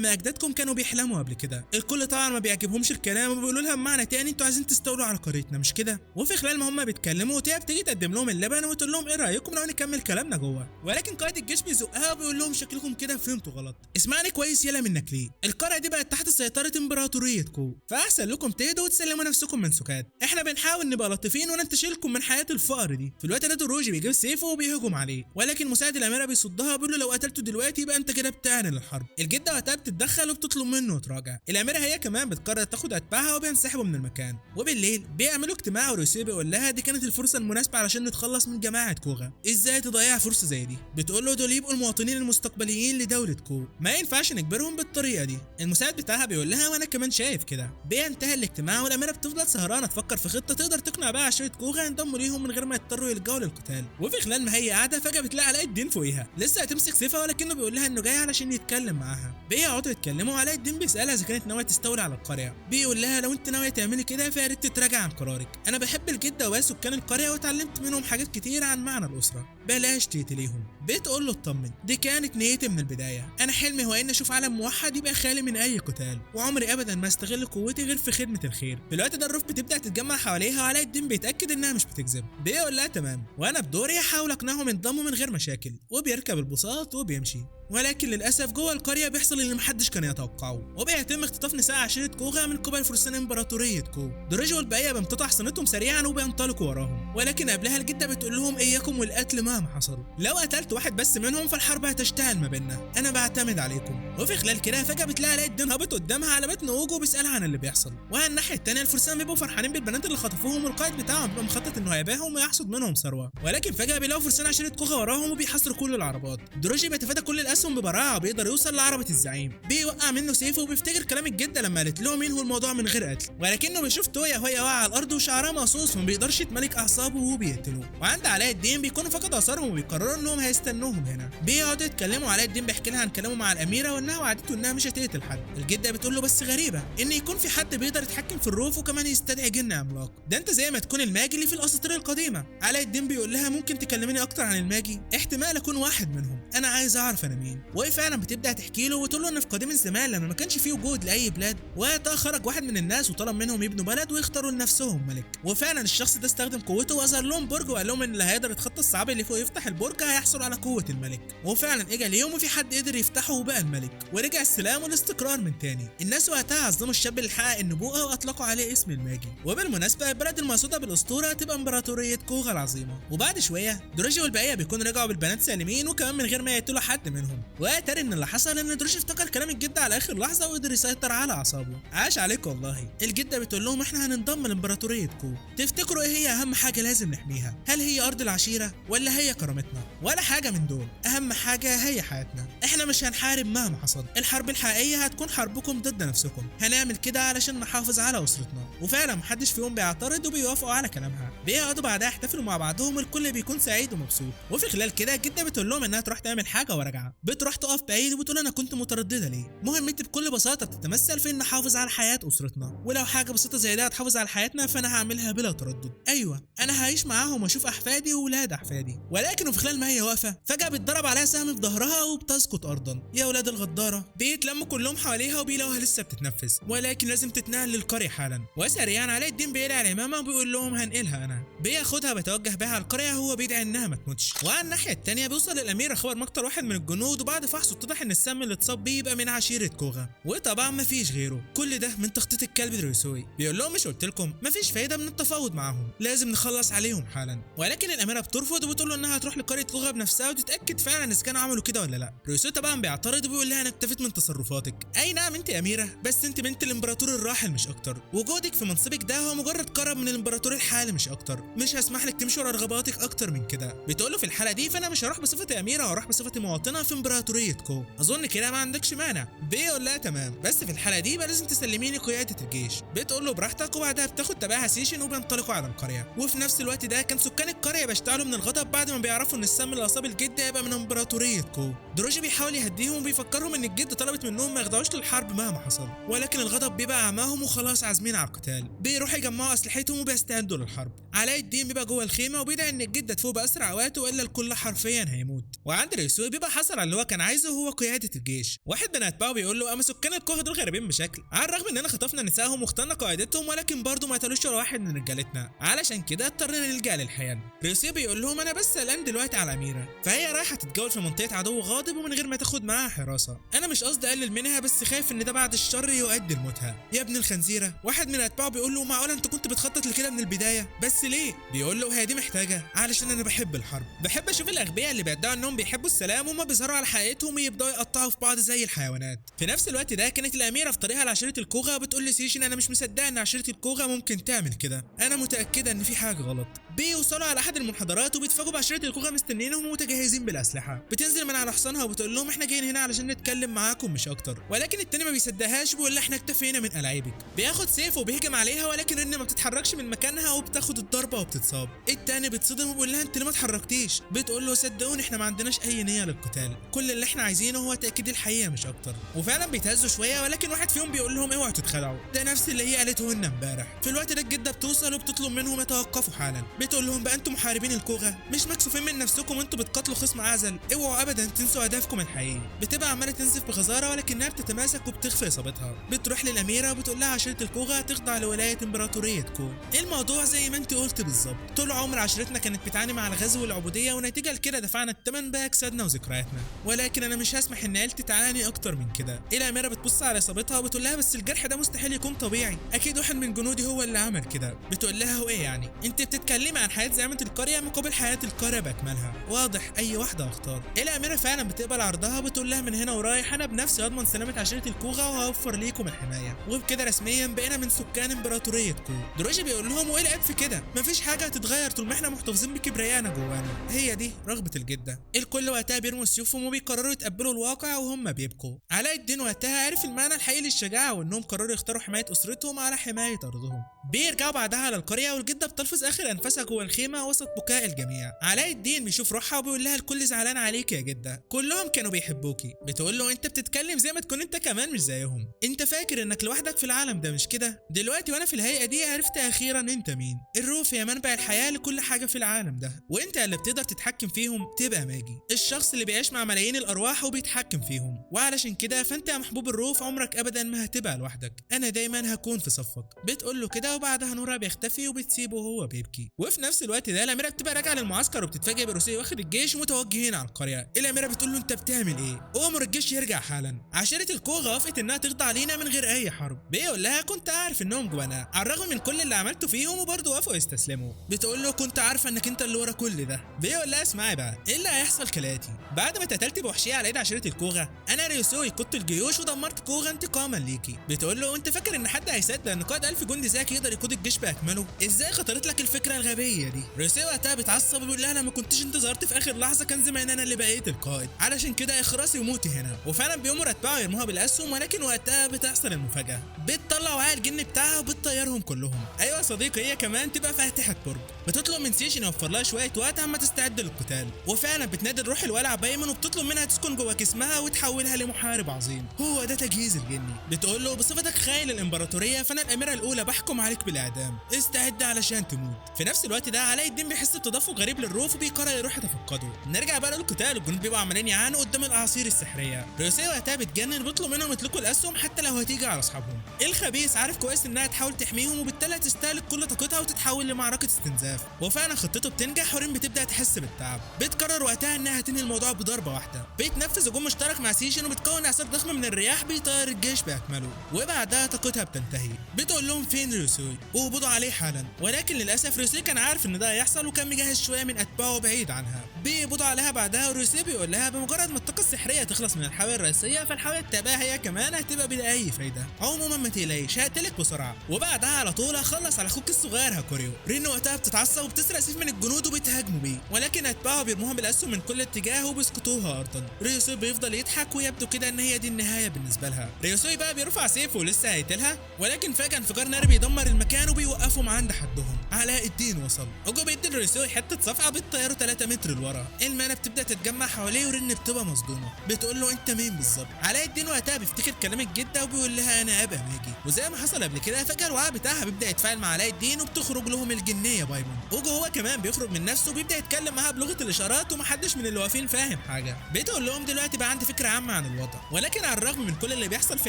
ما اجدادكم كانوا بيحلموا قبل كده. الكل طبعا ما بيعجبهمش الكلام وبيقولوا لها بمعنى تاني انتوا عايزين تستولوا على قريتنا مش كده؟ وفي خلال ما هم بيتكلموا تيا بتيجي تقدم لهم اللبن وتقول لهم ايه رايكم لو نكمل كلامنا جوه؟ ولكن قائد الجيش بيزقها وبيقول لهم شكلكم كده فهمتوا غلط، اسمعني كويس يلا منك ليه؟ القريه دي بقت تحت سيطره امبراطوريه كو، فاحسن لكم تهدوا وتسلموا نفسكم من سكات. احنا بنحاول نبقى لطيفين وننتشلكم من حياه الفقر دي. في الوقت ده دروجي بيجيب سيفه وبيهجم عليه، ولكن مساعد الاميره بيصدها وبيقول له لو قتلته دلوقتي يبقى انت كده بتعلن الحرب. الجده وقتها بتتدخل وبتطلب منه يتراجع. الاميره هي كمان بتقرر تاخد اتباعها وبينسحبوا من المكان. وبالليل بيعملوا اجتماع وروسيه بيقول لها دي كانت الفرصه المناسبه علشان نتخلص من جماعه كوغا. ازاي تضيع فرصه زي دي؟ بتقول له دول يبقوا المواطنين المستقبليين لدوله كو، ما ينفعش نجبرهم بالطريقه دي. المساعد بتاعها بيقول لها وانا كمان شايف كده. بينتهي الاجتماع والاميره بتفضل سهرانه تفكر في خطه تقدر تقنع بقى عشيره كوغا ينضموا ليهم من غير ما يضطروا يلجأوا للقتال. وفي خلال ما هي قاعده فجاه بتلاقي علاء الدين فوقيها لسه هتمسك سيفها، ولكنه بيقول لها انه جاي علشان يتكلم معاها. بيقعدوا يتكلموا وعلاء الدين بيسالها اذا كانت ناويه تستولي على القريه. بيقول لها لو انت ناويه تعملي كده فيا ريت تتراجع عن قرارك، انا بحب الجده وسكان القريه واتعلمت منهم حاجات كتير عن معنى الاسره. بلاش تقتليهم. بتقول له اطمن، دي كانت نيتي من البدايه، انا حلمي هو ان اشوف عالم موحد يبقى خالي من اي قتال، وعمري ابدا ما استغل قوتي غير في خدمه الخير. في الوقت ده الروف بتبدا تتجمع حواليها وعلاء الدين بيتاكد انها مش بتكذب. بيقول لها تمام، وانا بدوري احاول اقنعهم ينضموا من غير مشاكل، وبيركب البساط وبيمشي. ولكن للاسف جوه القريه بيحصل اللي محدش كان يتوقعه، وبيتم اختطاف نساء عشيره كوغا من قبل فرسان امبراطوريه كو. دروجي والبقيه بيمتطوا حصانتهم سريعا وبينطلقوا وراهم، ولكن قبلها الجده بتقول لهم اياكم والقتل مهما حصل، لو قتلت واحد بس منهم فالحرب هتشتعل ما بيننا، انا بعتمد عليكم. وفي خلال كده فجاه بتلاقي علاء الدين هابط قدامها على بيت نوجو وبيسالها عن اللي بيحصل. وعلى الناحيه الثانيه الفرسان بيبقوا فرحانين بالبنات اللي خطفوهم، والقائد بتاعهم بيبقى مخطط انه هيبيعهم ويحصد منهم ثروه. ولكن فجاه بيلاقوا فرسان عشيره كوغا وراهم وبيحاصروا كل العربات. دروجي بيتفادى كل الاسهم ببراعه، بيقدر يوصل لعربه الزعيم، بيوقع منه سيفه وبيفتكر كلام الجده لما قالت لهم ينهوا الموضوع من غير قتل، ولكنه بيشوف تويا وهي واقعه على الارض وشعرها مقصوص وما بيقدرش يتملك اعصابه وبيقتله. وعند علاء الدين بيكونوا فقدوا اثارهم وبيقرروا انهم هيستنوهم هنا. بيقعدوا يتكلموا، علاء الدين بيحكي لها عن كلامه مع الاميره وانها وعدته انها مش هتقتل حد. الجده بتقول له بس غريبه ان يكون في حد بيقدر يتحكم في الروف وكمان يستدعي جن عملاق، ده انت زي ما تكون الماجي اللي في الاساطير القديمه. علاء الدين بيقول لها ممكن تكلميني اكتر عن الماجي؟ احتمال اكون واحد منهم، انا عايز اعرف انا مين. وهي فعلا بتبدا تحكي له وتقول له ان في قديم الزمان لما ما كانش فيه وجود لاي بلاد، وقتها خرج واحد من الناس وطلب منهم يبنوا بلد ويختاروا لنفسهم ملك. وفعلا الشخص ده استخدم قوته واظهر لهم برج وقال لهم ان اللي هيقدر يتخطى الصعاب اللي فوق يفتح البرج هيحصل على قوه الملك. وفعلا اجى اليوم وفي حد قدر يفتحه وبقى الملك، ورجع السلام والاستقرار من تاني. الناس وقتها عظموا الشاب اللي حقق النبوءه واطلقوا عليه اسم الماجي. وبالمناسبه البلد المقصوده بالاسطوره تبقى امبراطوريه كوغا العظيمه. وبعد شويه دروجي والبقيه بيكونوا رجعوا بالبنات سالمين وكمان من غير ما يقتلوا حد منهم. واتاري ان اللي حصل ان دروجي افتكر كلام الجده على اخر لحظه وقدر يسيطر على اعصابه. عاش عليك والله. الجده بتقول لهم احنا هننضم لامبراطوريه كو، تفتكروا ايه هي اهم حاجه لازم نحميها؟ هل هي ارض العشيره ولا هي كرامتنا؟ ولا حاجه من دول، اهم حاجه هي حياتنا. احنا مش هنحارب مهما حصل، الحرب الحقيقيه هتكون حربكم ضد نفسكم، هنعمل كده علشان نحافظ على اسرتنا. وفعلا محدش فيهم بيعترض وبيوافقوا على كلامها. بيقعدوا بعدها يحتفلوا مع بعضهم والكل بيكون سعيد ومبسوط. وفي خلال كده الجده بتقول لهم انها تروح تعمل حاجه وراجعه، بتروح تقف بعيد وبتقول انا كنت متردده ليه؟ مهمتي بكل بساطه بتتمثل في ان احافظ على حياه اسرتنا، ولو حاجه بسيطه زي ده هتحافظ على حياتنا فانا هعملها بلا تردد. ايوه انا هعيش معاهم واشوف احفادي واولاد احفادي. ولكن وفي خلال ما هي واقفه فجاه بيتضرب عليها سهم في ظهرها وبتسقط ارضا. يا ولاد الغداره، بيتلموا كلهم حواليها وبيلاقوها لسه بتتنفس، ولكن لازم تتنقل للقريه حالا. وسريعا علاء الدين بيقلع العمامه وبيقول لهم هنقلها انا. بياخدها بيتوجه بيها على القريه هو بيدعي انها ما تموتش. وعلى الناحيه الثانيه بيوصل للاميره خبر مقتل واحد من الجنود، وبعد فحصه اتضح ان السم اللي اتصاب بيه يبقى من عشيره كوغا، وطبعا مفيش غيره. كل ده من تخطيط الكلب دروسوي. بيقول لهم مش قلت لكم مفيش فايده من التفاوض معاهم، لازم نخلص عليهم حالا. ولكن الاميره بترفض وبتقول له انها هتروح لقريه كوغا بنفسها وتتاكد فعلا اذا كانوا عملوا كده ولا لا. دروسوي طبعا بيعترض وبيقول لها انا اكتفيت من تصرفاتك. اي نعم انت اميره، بس انت بنت الامبراطور الراحل مش اكتر، وجودك في منصبك ده هو مجرد كرم من الامبراطور الحالي مش اكتر، مش هسمح لك تمشي ورا رغباتك اكتر من كده. بتقول له في الحاله دي فانا مش هروح بصفتي اميره، هروح بصفتي مواطنه في امبراطوريه كو، اظن كده ما عندكش مانع. بيقول لها تمام، بس في الحاله دي بقى لازم تسلميني قياده الجيش. بتقول له براحتك، وبعدها بتاخد تبعها سيشن وبينطلقوا على القريه. وفي نفس الوقت ده كان سكان القريه بيشتعلوا من الغضب بعد ما بيعرفوا ان السم اللي اصاب الجد هيبقى من امبراطوريه كو. دروجي بيحاول يهديهم وبيفكرهم ان الجد طلبت منهم ما يخضعوش للحرب مهما حصل، ولكن الغضب بيبقى عماهم وخلاص عازمين على القتال. بيروحوا يجمعوا اسلحتهم وبيستعدوا للحرب. علاء الدين بيبقى جوه الخيمه وبيدعي ان الجده تفوق باسرع وقت والا الكل حرفيا هيموت. وعند ريسوي بيبقى حصل على اللي هو كان عايزه وهو قياده الجيش. واحد من اتباعه بيقول له اما سكان الكوخ دول غريبين بشكل، على الرغم اننا خطفنا نسائهم واخترنا قائدتهم ولكن برضه ما قتلوش ولا واحد من رجالتنا، علشان كده اضطرينا نلجا للحيل. ريسوي بيقول لهم انا بس قلقان دلوقتي على اميره، فهي رايحه تتجول في منطقه عدو غاضب ومن غير ما تاخد معاها حراسه. انا مش قصدي اقلل منها بس خايف ان ده بعد الشر يؤدي لموتها. يا ابن الخنزيره، واحد من اتباعه بيقول له معقوله انت كنت بتخطط لكده من البدايه؟ بس ليه؟ بيقول له هي دي محتاجه، علشان انا بحب الحرب، بحب اشوف الاغبياء اللي بيدعوا انهم بيحبوا السلام وما بيظهروا على حقيقتهم ويبداوا يقطعوا في بعض زي الحيوانات. في نفس الوقت ده كانت الاميره في طريقها لعشيره الكوغا بتقول لسيشن انا مش مصدقه ان عشيره الكوغا ممكن تعمل كده، انا متاكده ان في حاجه غلط. بيوصلوا على احد المنحدرات وبيتفاجئوا بعشيره الكوغا مستنيينهم ومتجهزين بالاسلحه. بتنزل من على حصانها بتحضنها وبتقول لهم احنا جايين هنا علشان نتكلم معاكم مش اكتر، ولكن التاني ما بيصدقهاش وبيقول لها احنا اكتفينا من ألاعيبك. بياخد سيفه وبيهجم عليها، ولكن رن ما بتتحركش من مكانها وبتاخد الضربه وبتتصاب. التاني بيتصدم وبيقول لها انت ليه ما اتحركتيش؟ بتقول له صدقوني احنا ما عندناش اي نيه للقتال، كل اللي احنا عايزينه هو تاكيد الحقيقه مش اكتر. وفعلا بيتهزوا شويه، ولكن واحد فيهم بيقول لهم اوعوا تتخدعوا، ده نفس اللي هي قالته لنا امبارح. في الوقت ده الجده بتوصل وبتطلب منهم يتوقفوا حالا. بتقول لهم بقى انتوا محاربين الكوغا مش مكسوفين من نفسكم وانتوا بتقاتلوا خصم اعزل؟ اوعوا ابدا تنسوا هدفكم الحقيقي. بتبقى عماله تنزف بغزاره ولكنها بتتماسك وبتخفي اصابتها. بتروح للاميره وبتقول لها عشيره الكوغا تخضع لولايه امبراطوريه كو. الموضوع زي ما انت قلت بالظبط، طول عمر عشيرتنا كانت بتعاني مع الغزو والعبوديه، ونتيجه لكده دفعنا الثمن باجسادنا وذكرياتنا، ولكن انا مش هسمح ان عيلتي تعاني اكتر من كده. الاميره بتبص على اصابتها وبتقول لها بس الجرح ده مستحيل يكون طبيعي، اكيد واحد من جنودي هو اللي عمل كده. بتقول لها هو ايه يعني؟ انت بتتكلمي عن حياه زعيمه القريه مقابل حياه القريه باكملها، واضح اي واحده اختار. الاميره فعلا بتقبل عرضها وبتقول لها من هنا ورايح انا بنفسي اضمن سلامه عشيره الكوغا وهوفر ليكم الحمايه، وبكده رسميا بقينا من سكان امبراطوريه كو. دروجي بيقول لهم وايه العيب في كده؟ مفيش حاجه هتتغير طول ما احنا محتفظين بكبريانا جوانا، هي دي رغبه الجده. الكل وقتها بيرموا سيوفهم وبيقرروا يتقبلوا الواقع وهم بيبكوا. علاء الدين وقتها عرف المعنى الحقيقي للشجاعه، وانهم قرروا يختاروا حمايه اسرتهم على حمايه ارضهم. بيرجعوا بعدها على القريه والجده بتلفظ اخر انفاسها جوه الخيمه وسط بكاء الجميع. علاء الدين بيشوف روحها وبيقول لها الكل زعلان عليك يا جده، كلهم كانوا بيحبوكي. بتقول له انت بتتكلم زي ما تكون انت كمان مش زيهم، انت فاكر انك لوحدك في العالم ده مش كده؟ دلوقتي وانا في الهيئه دي عرفت اخيرا انت مين. الروف هي منبع الحياه لكل حاجه في العالم ده، وانت اللي بتقدر تتحكم فيهم تبقى ماجي، الشخص اللي بيعيش مع ملايين الارواح وبيتحكم فيهم. وعلشان كده فانت يا محبوب الروف عمرك ابدا ما هتبقى لوحدك، انا دايما هكون في صفك. بتقول له كده وبعدها نورا بيختفي وبتسيبه وهو بيبكي. وفي نفس الوقت ده الاميره بتبقى راجعه للمعسكر وبتتفاجئ بروسي واخد الجيش متوجهين على القريه. الاميره بتقول له انت بتعمل ايه؟ امر الجيش يرجع حالا، عشيره الكوغا وافقت انها تخضع لينا من غير اي حرب. بيقول لها كنت عارف انهم جوانا على الرغم من كل اللي عملته فيهم وبرضه وافقوا يستسلموا. بتقول له كنت عارفه انك انت اللي ورا كل ده. بيقول لها اسمعي بقى ايه اللي هيحصل كالاتي، بعد ما اتقتلت بوحشيه على ايد عشيره الكوغا انا ريوسوي قدت الجيوش ودمرت كوغا انتقاما ليكي. بتقول له انت فاكر ان حد هيصدق ان قائد 1000 جندي زيك يقدر يقود الجيش باكمله؟ ازاي خطرت لك الفكره الغبيه دي؟ ريوسوي وقتها بيتعصب وبيقول لها انا ما كنتش انت ظهرت في اخر لحظه كان زمان انا اللي بقيت القائد، علشان كده اخرسي وموتي هنا. وفعلا بيامر اتباعه يرموها بالاسهم، ولكن وقتها بتحصل المفاجاه، بتطلع وعاء الجن بتاعها وبتطيرهم كلهم. ايوه يا صديقي هي كمان تبقى فاتحه برج. بتطلب من سيشن يوفر لها شويه وقت اما تستعد للقتال، وفعلا بتنادي الروح الولع بايمن وبتطلب منها تسكن جوه جسمها وتحولها لمحارب عظيم، هو ده تجهيز الجني. بتقول له بصفتك خاين الامبراطوريه فانا الاميره الاولى بحكم عليك بالاعدام، استعد علشان تموت. في نفس الوقت ده علاء الدين بيحس بتدفق غريب للروف وبيقرر يروح يتفقده. نرجع بقى للقتال، الجنود بيبقوا عمالين يعانوا قدام الاعاصير السحريه. ريوسي وقتها بتجنن وبيطلب منهم يطلقوا الاسهم حتى لو هتيجي على اصحابهم. الخبيث عارف كويس انها تحاول تحميهم وبالتالي هتستهلك كل طاقتها وتتحول لمعركه استنزاف، وفعلا خطته بتنجح ورين بتبدا تحس بالتعب. بتقرر وقتها انها تنهي الموضوع بضربه واحده. بتنفذ هجوم مشترك مع سيشن وبتكون اعصار ضخمه من الرياح بيطير الجيش باكمله، وبعدها طاقتها بتنتهي. بتقول لهم فين ريوسوي وقبضوا عليه حالا، ولكن للاسف ريوسوي كان عارف ان ده هيحصل وكان مجهز شويه من اتباعه بعيد عنها. بيقبضوا عليها بعدها وريوسوي بيقول لها بمجرد ما الطاقه السحريه تخلص من الحاويه الرئيسيه فالحاويه التابعه هي كمان هتبقى بلا اي فايده. عموما ما تقلقيش هقتلك بسرعه، وبعدها على طول هخلص على اخوك الصغير هاكوريو. رين وقتها بتتعصب وبتسرق سيف من الجنود وبتهاجموا بيه، ولكن اتباعه بيرموها بالاسهم من كل اتجاه وبيسقطوها ارضا. ريوسوي بيفضل يضحك ويبدو كده ان هي دي النهايه بالنسبه لها. ريوسوي بقى بيرفع سيفه ولسه هيقتلها، ولكن فجاه انفجار ناري بيدمر المكان وبيوقفهم عند حدهم. علاء الدين وصل، اوجو بيدي لريوسوي حته صفعه بتطيره 3 متر لورا. المانا بتبدا تتجمع حواليه ورين بتبقى مصدومه. بتقول له انت مين بالظبط؟ علاء الدين وقتها بيفتكر كلام الجده وبيقول لها انا ابا ماجي. وزي ما حصل قبل كده فجاه الوعاء بتاعها بيبدا يتفاعل مع علاء الدين وبتخرج لهم الجنيه بايمون. اوجو هو كمان بيخرج من نفسه وبيبدا يتكلم معاها بلغه الاشارات ومحدش من اللي واقفين فاهم حاجه. بتقول لهم دلوقتي بقى عندي فكره عامه عن الوضع، ولكن على الرغم من كل اللي بيحصل في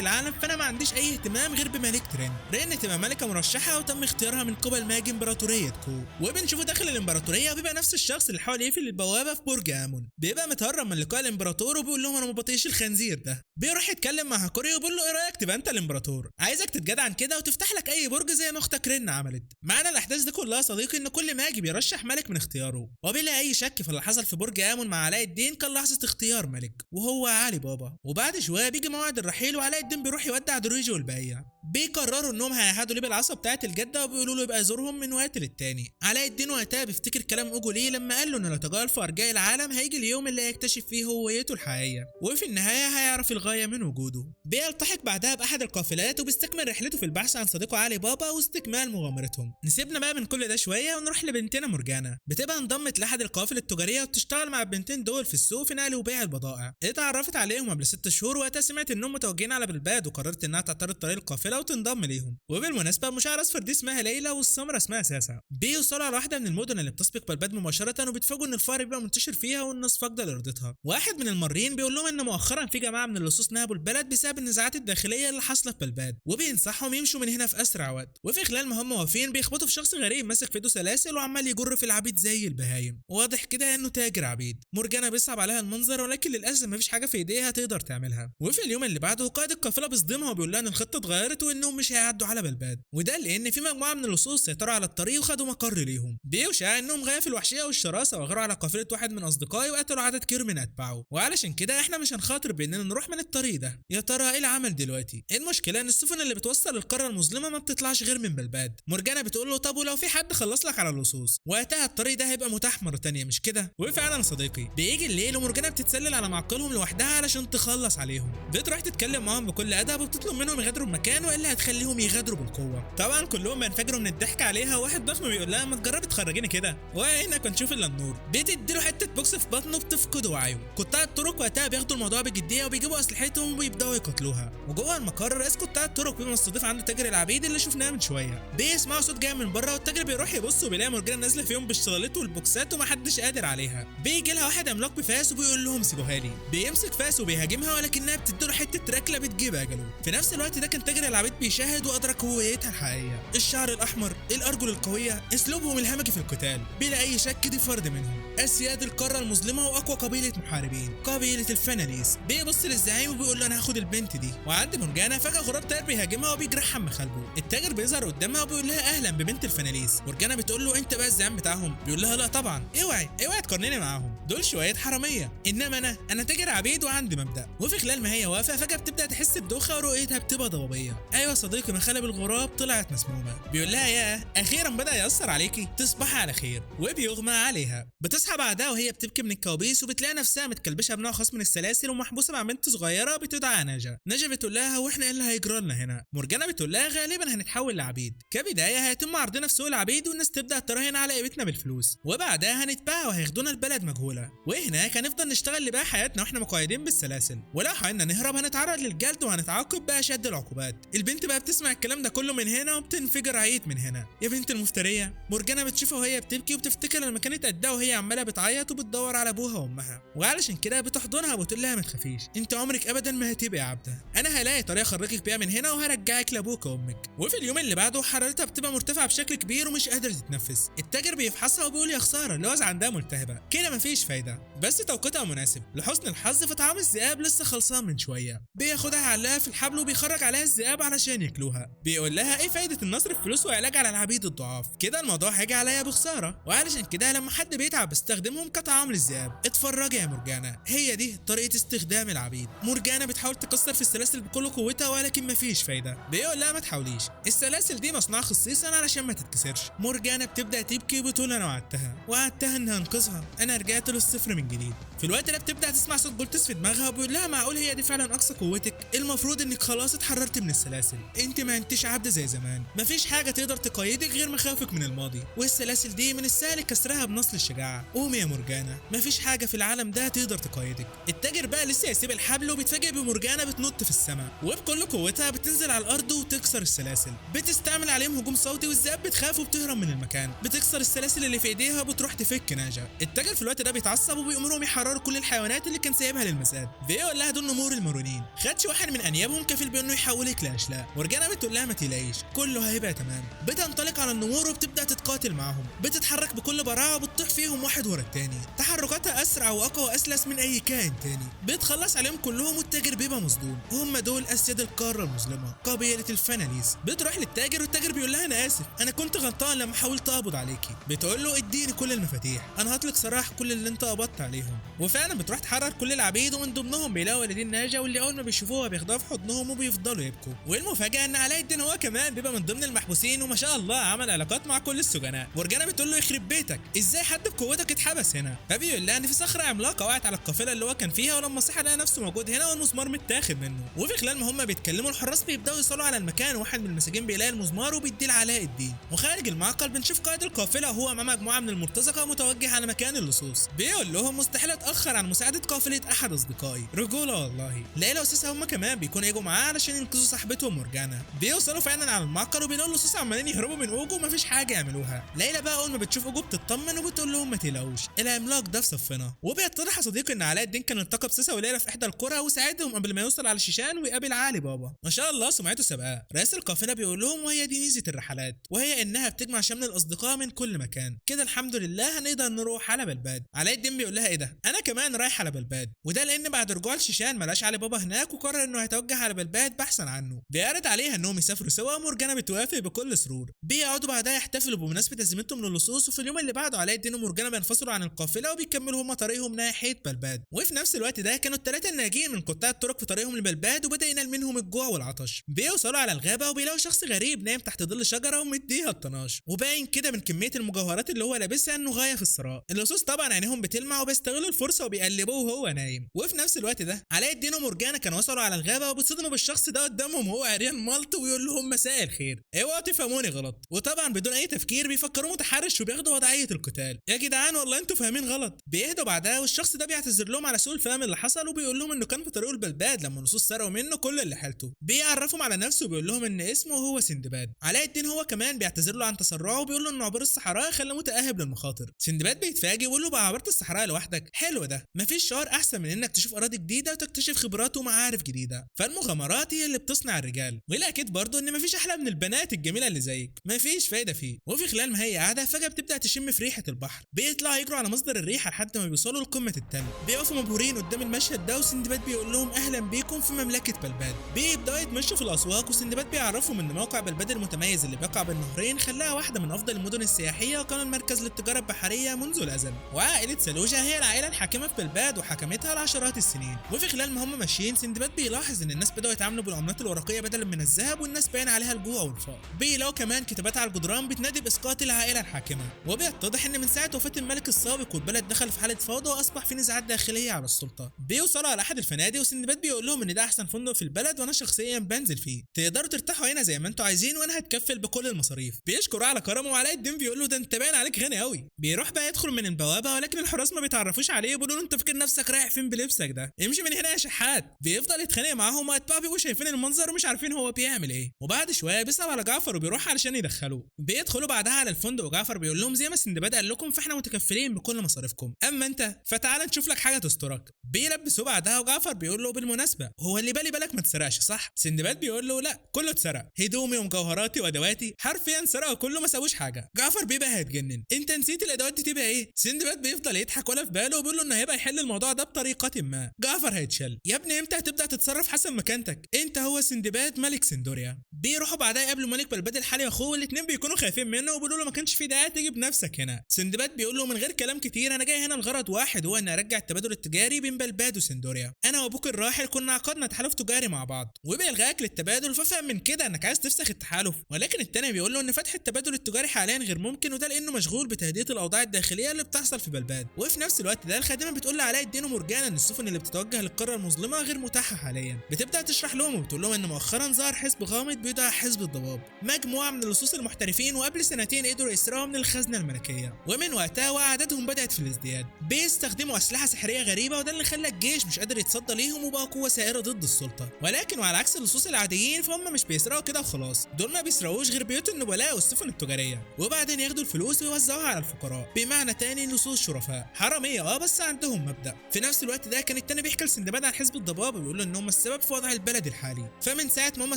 العالم فانا ما عنديش اي اهتمام غير بملكه رين. رين تبقى ملكه مرشحه وتم اختيارها من قبل ماجي امبراطوريه كو. وبنشوفه داخل الامبراطوريه وبيبقى نفس الشخص اللي حاول يقفل البوابه في برج امون. بيبقى متهرب من لقاء الامبراطور وبيقول لهم انا ما بطيقش الخنزير ده. بيروح يتكلم مع هاكوري وبيقول له ايه رايك تبقى انت الامبراطور، عايزك تتجدعن كده وتفتح لك اي برج زي ما اختك رين عملت. معنى الاحداث دي كلها صديقي ان كل ماجي بيرشح ملك من اختياره، وبلا اي شك فاللي حصل في برج امون مع علاء الدين كان لحظه اختيار ملك وهو علي بابا. وبعد شويه بيجي موعد الرحيل وعلاء الدين بيروح يودع درويجي والبقيه. بيقرروا انهم هيعهدوا ليه بالعصا بتاعه الجده وبيقولوا له يبقى يزورهم من وقت للتاني. علاء الدين وقتها بيفتكر كلام اوجو ليه لما قال له انه لو تجول في ارجاء العالم هيجي اليوم اللي هيكتشف فيه هويته الحقيقيه، وفي النهايه هيعرف الغايه من وجوده. بيلتحق بعدها باحد القافلات وبيستكمل رحلته في البحث عن صديقه علي بابا واستكمال مغامرتهم. نسيبنا بقى من كل ده شويه ونروح لبنتنا مورجانا. بتبقى انضمت لاحد القوافل التجاريه وبتشتغل مع البنتين دول في السوق في نقل وبيع البضائع. اتعرفت عليهم قبل 6 شهور وقتها سمعت انهم متوجهين على بلباد وقررت انها تعترض طريق القافله وتنضم ليهم. وبالمناسبه مشعر اصفر دي اسمها ليلى والسمره اسمها ساسا. بيوصلوا على واحده من المدن اللي بتسبق بلباد مباشره وبيتفاجئوا ان الفار بيبقى منتشر فيها والناس فاقده لرضتها. واحد من المارين بيقول لهم ان مؤخرا في جماعه من اللصوص نهبوا البلد بسبب النزاعات الداخليه اللي حاصله في بلباد، وبينصحهم يمشوا من هنا في اسرع وقت. وفي خلال ما هم واقفين بيخبطوا في شخص غريب ماسك في ايده سلاسل وعمال يجر في العبيد زي البهايم، واضح كده انه تاجر عبيد. مورجانا بيصعب عليها المنظر ولكن للاسف مفيش حاجه في ايديها تقدر تعملها. وفي اليوم اللي بعده قائد القافله بيصدمها وبيقول لها ان الخطه اتغيرت وانهم مش هيعدوا على بلباد، وده لان في مجموعه من اللصوص سيطروا على الطريق وخدوا مقر ليهم. بيوشع انهم غايه في الوحشيه والشراسه وغاروا على قافله واحد من اصدقائي وقتلوا عدد كبير من اتباعه، وعلشان كده احنا مش هنخاطر باننا نروح من الطريق ده. يا ترى ايه العمل دلوقتي؟ المشكله ان السفن اللي بتوصل للقاره المظلمه ما بتطلعش غير من بلباد. مورجانا بتقول له طب ولو في حد خلص لك على اللصوص وقتها الطريق ده هيبقى متاح مره تانية مش كده؟ وفعلا يا صديقي بيجي الليل ومورجانا بتتسلل على معقلهم لوحدها علشان تخلص عليهم. بتروح تتكلم معاهم بكل ادب وبتطلب منهم يغادروا المكان والا هتخليهم يغادروا بالقوه. طبعا كلهم بينفجروا من الضحك عليها، واحد ضخم بيقول لها ما تجربي تخرجيني كده وهنا نشوف الا النور. بتديله حته بوكس في بطنه بتفقد وعيه. قطاع الطرق وقتها بياخدوا الموضوع بجديه وبيجيبوا اسلحتهم وبيبداوا يقتلوها. وجوه المقر رئيس قطاع الطرق بيبقى مستضيف عنده تاجر العبيد اللي شفناه من شويه. بيسمعوا صوت جاي من بره والتاجر بيروح يبص وبيلاقي مورجانا نازله فيهم بالشغالته والبوكسات ومحدش قادر عليها. بيجي لها واحد عملاق بفاس وبيقول لهم سيبوها لي. بيمسك فاس وبيهاجمها ولكنها بتديله حته ركله بتجيب اجله. في نفس الوقت ده كان تاجر العبيد بيشاهد وادرك هويتها الحقيقيه، الشعر الاحمر، الارجل القويه، اسلوبهم الهمجي في القتال. بلا اي شك دي فرد منهم، اسياد القاره المظلمه واقوى قبيله محاربين، قبيله الفناليس. بيبص للزعيم وبيقول له انا هاخد البنت دي. وعند مورجانا فجاه غراب طاير بيهاجمها وبيجرحها من خلفه. التاجر بيظهر قدامها وبيقول لها اهلا ببنت الفناليس. مورجانا بتقول له انت بقى الزعيم بتاعهم؟ بيقول لها لا طبعا، اوعي تقارنيني معاهم، دول شويه حراميه، انما انا تاجر عبيد وعندي مبدا. وفي خلال ما هي واقفه فجاه بتبدا تحس بدوخه ورؤيتها بتبقى ضبابيه. ايوه صديقي مخالب الغراب طلعت مسمومه. بيقول لها يا اخيرا بدا ياثر عليكي، تصبحي على خير. وبيغمى عليها. بتصحى بعدها وهي بتبكي من الكوابيس وبتلاقي نفسها متكلبشه بنوع خاص من السلاسل ومحبوسه مع بنت صغيره بتدعى نجا. نجا بتقول لها واحنا ايه اللي هيجرى لنا هنا؟ مورجانا بتقول لها غالبا هنتحول لعبيد. كبدايه هيتم عرضنا في سوق العبيد والناس تبدا تراهن على قيمتنا بالفلوس، وبعدها هنتباع وهياخدونا البلد مجهوله، وهناك هنفضل نشتغل لباقي حياتنا واحنا مقيدين بالسلاسل، ولو حاولنا نهرب هنتعرض للجلد وهنتعاقب باشد العقوبات. البنت بقى بتسمع الكلام ده كله من هنا وبتنفجر عيط من هنا. يا بنت المفتريه. مورجانا بتشوفها وهي بتبكي وبتفتكر لما كانت قدها وهي عماله بتعيط وبتدور على ابوها وامها، وعلشان كده بتحضنها وبتقول لها ما تخافيش، انت عمرك ابدا ما هتبقي عبده، انا هلاقي طريقه اخرجك بيها من هنا وهرجعك لابوك وامك. وفي اليوم اللي بعده حرارتها بتبقى مرتفعه بشكل كبير ومش قادره تتنفس. التاجر بيفحصها وبيقول يا خساره اللوز عندها ملتهبه، كده مفيش فايده، بس توقيتها مناسب. لحسن الحظ فطعام الذئاب لسه خلصان من شويه. بياخدها علقها في الحبل وبيخرج عليها الذئاب علشان ياكلوها. بيقول لها ايه فايده النصر في فلوس وعلاج على العبيد الضعاف، كده الموضوع هيجي عليا بخساره، وعلشان كده لما حد بيتعب بستخدمهم كطعام للذئاب. اتفرجي يا مورجانا، هي دي طريقه استخدام العبيد. مورجانا بتحاول تكسر في السلاسل بكل قوتها ولكن مفيش فايده. بيقول لها ما تحاوليش، السلاسل دي مصنوعه خصيصا علشان ما تتكسرش. مورجانا بتبدا تبكي وبتقول انا وعدتها انها انقذها، انا رجعت للصفر من جديد. في الوقت ده بتبدا تسمع صوت بولتس في دماغها وبيقول لها معقول هي دي فعلا اقصى قوتك؟ المفروض انك خلاص اتحررت من السلاسل، انت ما انتش عبده زي زمان، مفيش حاجه تقدر تقيدك غير مخاوفك من الماضي، والسلاسل دي من السهل كسرها بنصل الشجاعه. قومي يا مورجانا، مفيش حاجه في العالم ده تقدر تقيدك. التاجر بقى لسه يسيب الحبل وبيتفاجئ بمورجانا بتنط في السماء وبكل قوتها بتنزل على الارض وتكسر السلاسل. بتستعمل عليهم هجوم صوتي والذئاب بتخاف وبتهرب من المكان. بتكسر السلاسل اللي في ايديها وبتروح تفك ناجا. التاجر في الوقت ده بيتعصب وبيأمرهم يحرروا كل الحيوانات اللي كان سايبها للمزاد. بيقول لها دول نمور المارونين، خدش واحد من انيابهم كفيل بانه يحولك لاشلاء. مورجانا بتقول لها ما تقلقيش كله هيبقى تمام. بتنطلق على النمور وبتبدا تتقاتل معاهم، بتتحرك بكل براعه وبتطيح فيهم واحد ورا التاني، تحركاتها اسرع واقوى واسلس من اي كائن تاني. بتخلص عليهم كلهم والتاجر بيبقى مصدوم. هم دول اسياد القاره المظلمه، قبيله الفناليس. بتروح للتاجر والتاجر بيقول لها انا اسف، انا كنت غلطان لما حاولت اقبض عليكي. بتقول له اديني كل المفاتيح، انا هطلق سراح كل اللي انت قبضت عليهم. وفعلا بتروح تحرر كل العبيد ومن ضمنهم بيلاقوا والدين ناجا، واللي اول ما بيشوفوها بياخدوها في حضنهم وبيفضلوا يبكوا. والمفاجاه ان علاء الدين هو كمان بيبقى من ضمن المحبوسين، وما شاء الله عمل علاقات مع كل السجناء. مرجانه بتقول له يخرب بيتك، ازاي حد بقوتك اتحبس هنا؟ فبيقول لها ان في صخره عملاقه وقعت على القافله اللي هو كان فيها، ولما صحى لقى نفسه موجود هنا والمسمار متاخد منه. وفي خلال ما هم بيتكلموا الحراس بيبداوا يوصلوا على المكان، واحد من المساجين بيلاقي المسمار وبيديه لعلاء الدين. وخارج المعقل بنشوف قائد القافله وهو مع مجموعه من المرتزقه متوجه على مكان اللصوص. بيقول لهم مستحيل اتاخر عن مساعده قافله احد اصدقائي. رجوله والله. ليلى وسيسا هم كمان بيكونوا يجوا معاه علشان ينقذوا صاحبتهم مرجانه. بيوصلوا فعلا على المعقل وبيلاقوا اللصوص عمالين يهربوا من اوجو ومفيش حاجه يعملوها. ليلى بقى اول ما بتشوف اوجو بتطمن وبتقول لهم ما تقلقوش، العملاق ده في صفنا. وبيتضح يا صديقي ان علاء الدين كان التقى بسيسا وليلى في احدى القرى وساعدهم قبل ما يوصل على الشيشان ويقابل علي بابا. ما شاء الله سمعته سابقاه. رئيس القافله بيقول لهم وهي دي ميزه الرحلات، وهي انها بتجمع شمل الاصدقاء من كل مكان. كده الحمد لله هنقدر نروح على بلباد. علاء الدين بيقول لها ايه ده؟ انا كمان رايح على بلباد. وده لان بعد رجوع الشيشان ملاش علي بابا هناك، وقرر انه هيتوجه على بلباد بحثا عنه. بيعرض عليها انهم يسافروا سوا، ومرجانه بتوافق بكل سرور. بيقعدوا بعدها يحتفلوا بمناسبه هزيمتهم من اللصوص. وفي اليوم اللي بعده علاء الدين ومرجانه بينفصلوا عن القافله وبيكملوا هم طريقهم ناحيه بلباد. وفي نفس الوقت ده كانوا الثلاثه الناجين من قطاع الطرق في طريقهم لبلباد، وبدا ينال منهم الجوع والعطش. بيوصلوا على الغابه وبيلاقوا شخص غريب نايم تحت ظل شجره ومديها الطناش، وباين كده من كميه المجوهرات اللي هو لابسها انه غايه في الثراء. اللصوص طبعا عينيهم بتلمع وبيستغلوا الفرصه وبيقلبوه وهو نايم. وفي نفس الوقت ده علاء الدين ومرجانه كانوا وصلوا على الغابه وبيتصدموا بالشخص ده قدامهم وهو عريان ملط، ويقول لهم مساء الخير، اوعوا تفهموني غلط. وطبعا بدون اي تفكير بيفكروه متحرش وبياخدوا وضعيه القتال. يا جدعان والله انتوا فاهمين غلط. بيهدوا بعدها والشخص ده بيعتذر لهم على سوء الفهم اللي حصل، وبيقول لهم انه كان في طريقه البلباد لما اللصوص سرقوا منه كل اللي حيلته. بيعرفهم على نفسه وبيقول لهم ان اسمه هو سندباد. علاء الدين هو كمان بيعتذر له عن تسرعه وبيقول له ان عبور الصحراء خلاه متاهب للمخاطر. سندباد بيتفاجئ ويقول له بقى عبرت الصحراء لوحدك؟ حلو ده، مفيش شعور احسن من انك تشوف اراضي جديده وتكتشف خبرات ومعارف جديده. فالمغامرات هي اللي بتصنع الرجال. والاكيد برضه ان مفيش احلى من البنات الجميله اللي زيك، مفيش فايده فيه. وفي خلال ما هي قاعده فجاه بتبدا تشم في ريحه البحر. بيطلعوا يجروا على مصدر الريحه لحد ما بيوصلوا لقمه التل. بيقفوا مبهورين قدام المشهد ده، وسندباد بيقول لهم اهلا بيكم في مملكه بلباد. بيبداوا يتمشوا في الاسواق، وسندباد بيعرفهم ان موقع بلباد المتميز اللي بيقع بين نهرين خلاها واحده من افضل المدن السياحيه، وكان مركز للتجاره البحريه منذ الازل. وعائله سالوجة هي العائله الحاكمه في بلباد وحكمتها لعشرات السنين. وفي خلال ما هم ماشيين سندباد بيلاحظ ان الناس بداوا يتعاملوا بالعملات الورقيه بدلا من الذهب، والناس باين عليها الجوع والفقر. بيلاقوا كمان كتابات على الجدران بتنادي باسقاط العائله الحاكمه. وبيتضح ان من ساعه وفاه الملك السابق والبلد دخل في حاله فوضى واصبح في نزاعات داخليه على السلطه. بيوصلوا على احد الفنادق وسندباد بيقول لهم ان ده احسن فندق في البلد وانا شخصيا بنزل فيه، تقدروا ترتاحوا هنا زي ما انتوا عايزين وانا هتكفل بكل المصاريف. بيشكر على كرمه، وعلاء الدين بيقول له ده انت باين عليك غني قوي. بيروح بقى يدخل من البوابه، ولكن الحراس ما بيتعرفوش عليه وبيقولوا له انت فاكر نفسك رايح فين بلبسك ده؟ امشي من هنا يا شحات. بيفضل يتخانق معاهم واتباعه بيبقوا شايفين المنظر ومش عارفين هو بيعمل ايه. وبعد شويه بيصعب على جعفر وبيروح علشان يدخلوه. بيدخلوا بعدها على الفندق وجعفر بيقول لهم زي ما سندباد قال لكم فاحنا متكفلين بكل مصاريفكم، اما انت فتعال نشوف لك حاجه تسترك. بيلبسوه بعدها وجعفر بيقول له بالمناسبه هو اللي بالك ما اتسرقش صح؟ سندباد بيقول له لا كله اتسرق، هدومي ومجوهراتي وادواتي حرفيا سرقوا كله ما سابوش حاجه. جعفر بيبقى هيتجنن، انت نسيت الادوات دي تبقى ايه؟ سندباد بيفضل يضحك ولا في باله وبيقول له انه هيبقى يحل الموضوع ده بطريقه ما. جعفر هيتشل، يا ابني امتى هتبدا تتصرف حسب مكانتك؟ انت هو سندباد ملك سندوريا. بيروحوا بعدها يقابلوا ملك بلباد الحالي واخوه، والاثنين بيكونوا خايفين منه وبيقولوا له ما كانش في داعي تيجي بنفسك هنا. سندباد بيقول له من غير كلام كتير انا جاي هنا لغرض واحد، هو ان ارجع التبادل التجاري بين بلباد وسندوريا. انا وابوك الراحل كنا عقدنا تحالف تجاري مع بعض وبيلغاك للتبادل، ففهم من كده انك عايز تفسخ التحالف. ولكن التاني بيقول له ان فتح التبادل التجاري حاليا غير ممكن، وده لانه مشغول بتهدئه الاوضاع الداخليه اللي بتحصل في بلباد. وفي نفس الوقت ده الخادمه بتقول لعلاء الدين ومرجانه ان السفن اللي بتتوجه للقاره المظلمه غير متاحه حاليا. بتبدا تشرح لهم وبتقول لهم ان مؤخرا ظهر حزب غامض بيدعى حزب الضباب، مجموعه من اللصوص المحترفين، وقبل سنتين قدروا يسرقوا من الخزنه الملكيه، ومن وقتها واعدادهم بدات في الازدياد. بيستخدموا اسلحه سحريه غريبه، وده اللي خلى الجيش مش قادر يتصدى ليهم وبقى قوه سائره ضد السلطه. ولكن وعلى عكس اللصوص العاديين فهم مش بيسرقوا كده وخلاص، دول ما بيسرقوش غير بيوت النبلاء والسفن التجاريه، وبعدين ياخدوا الفلوس ويوزعوها على الفقراء. بمعنى تاني اللصوص شرفاء حراميه بس عندهم مبدا. في نفس الوقت ده كان التاني بيحكي لسندباد عن حزب الضباب وبيقول له ان هم السبب في وضع البلد الحالي. فمن ساعه ما هم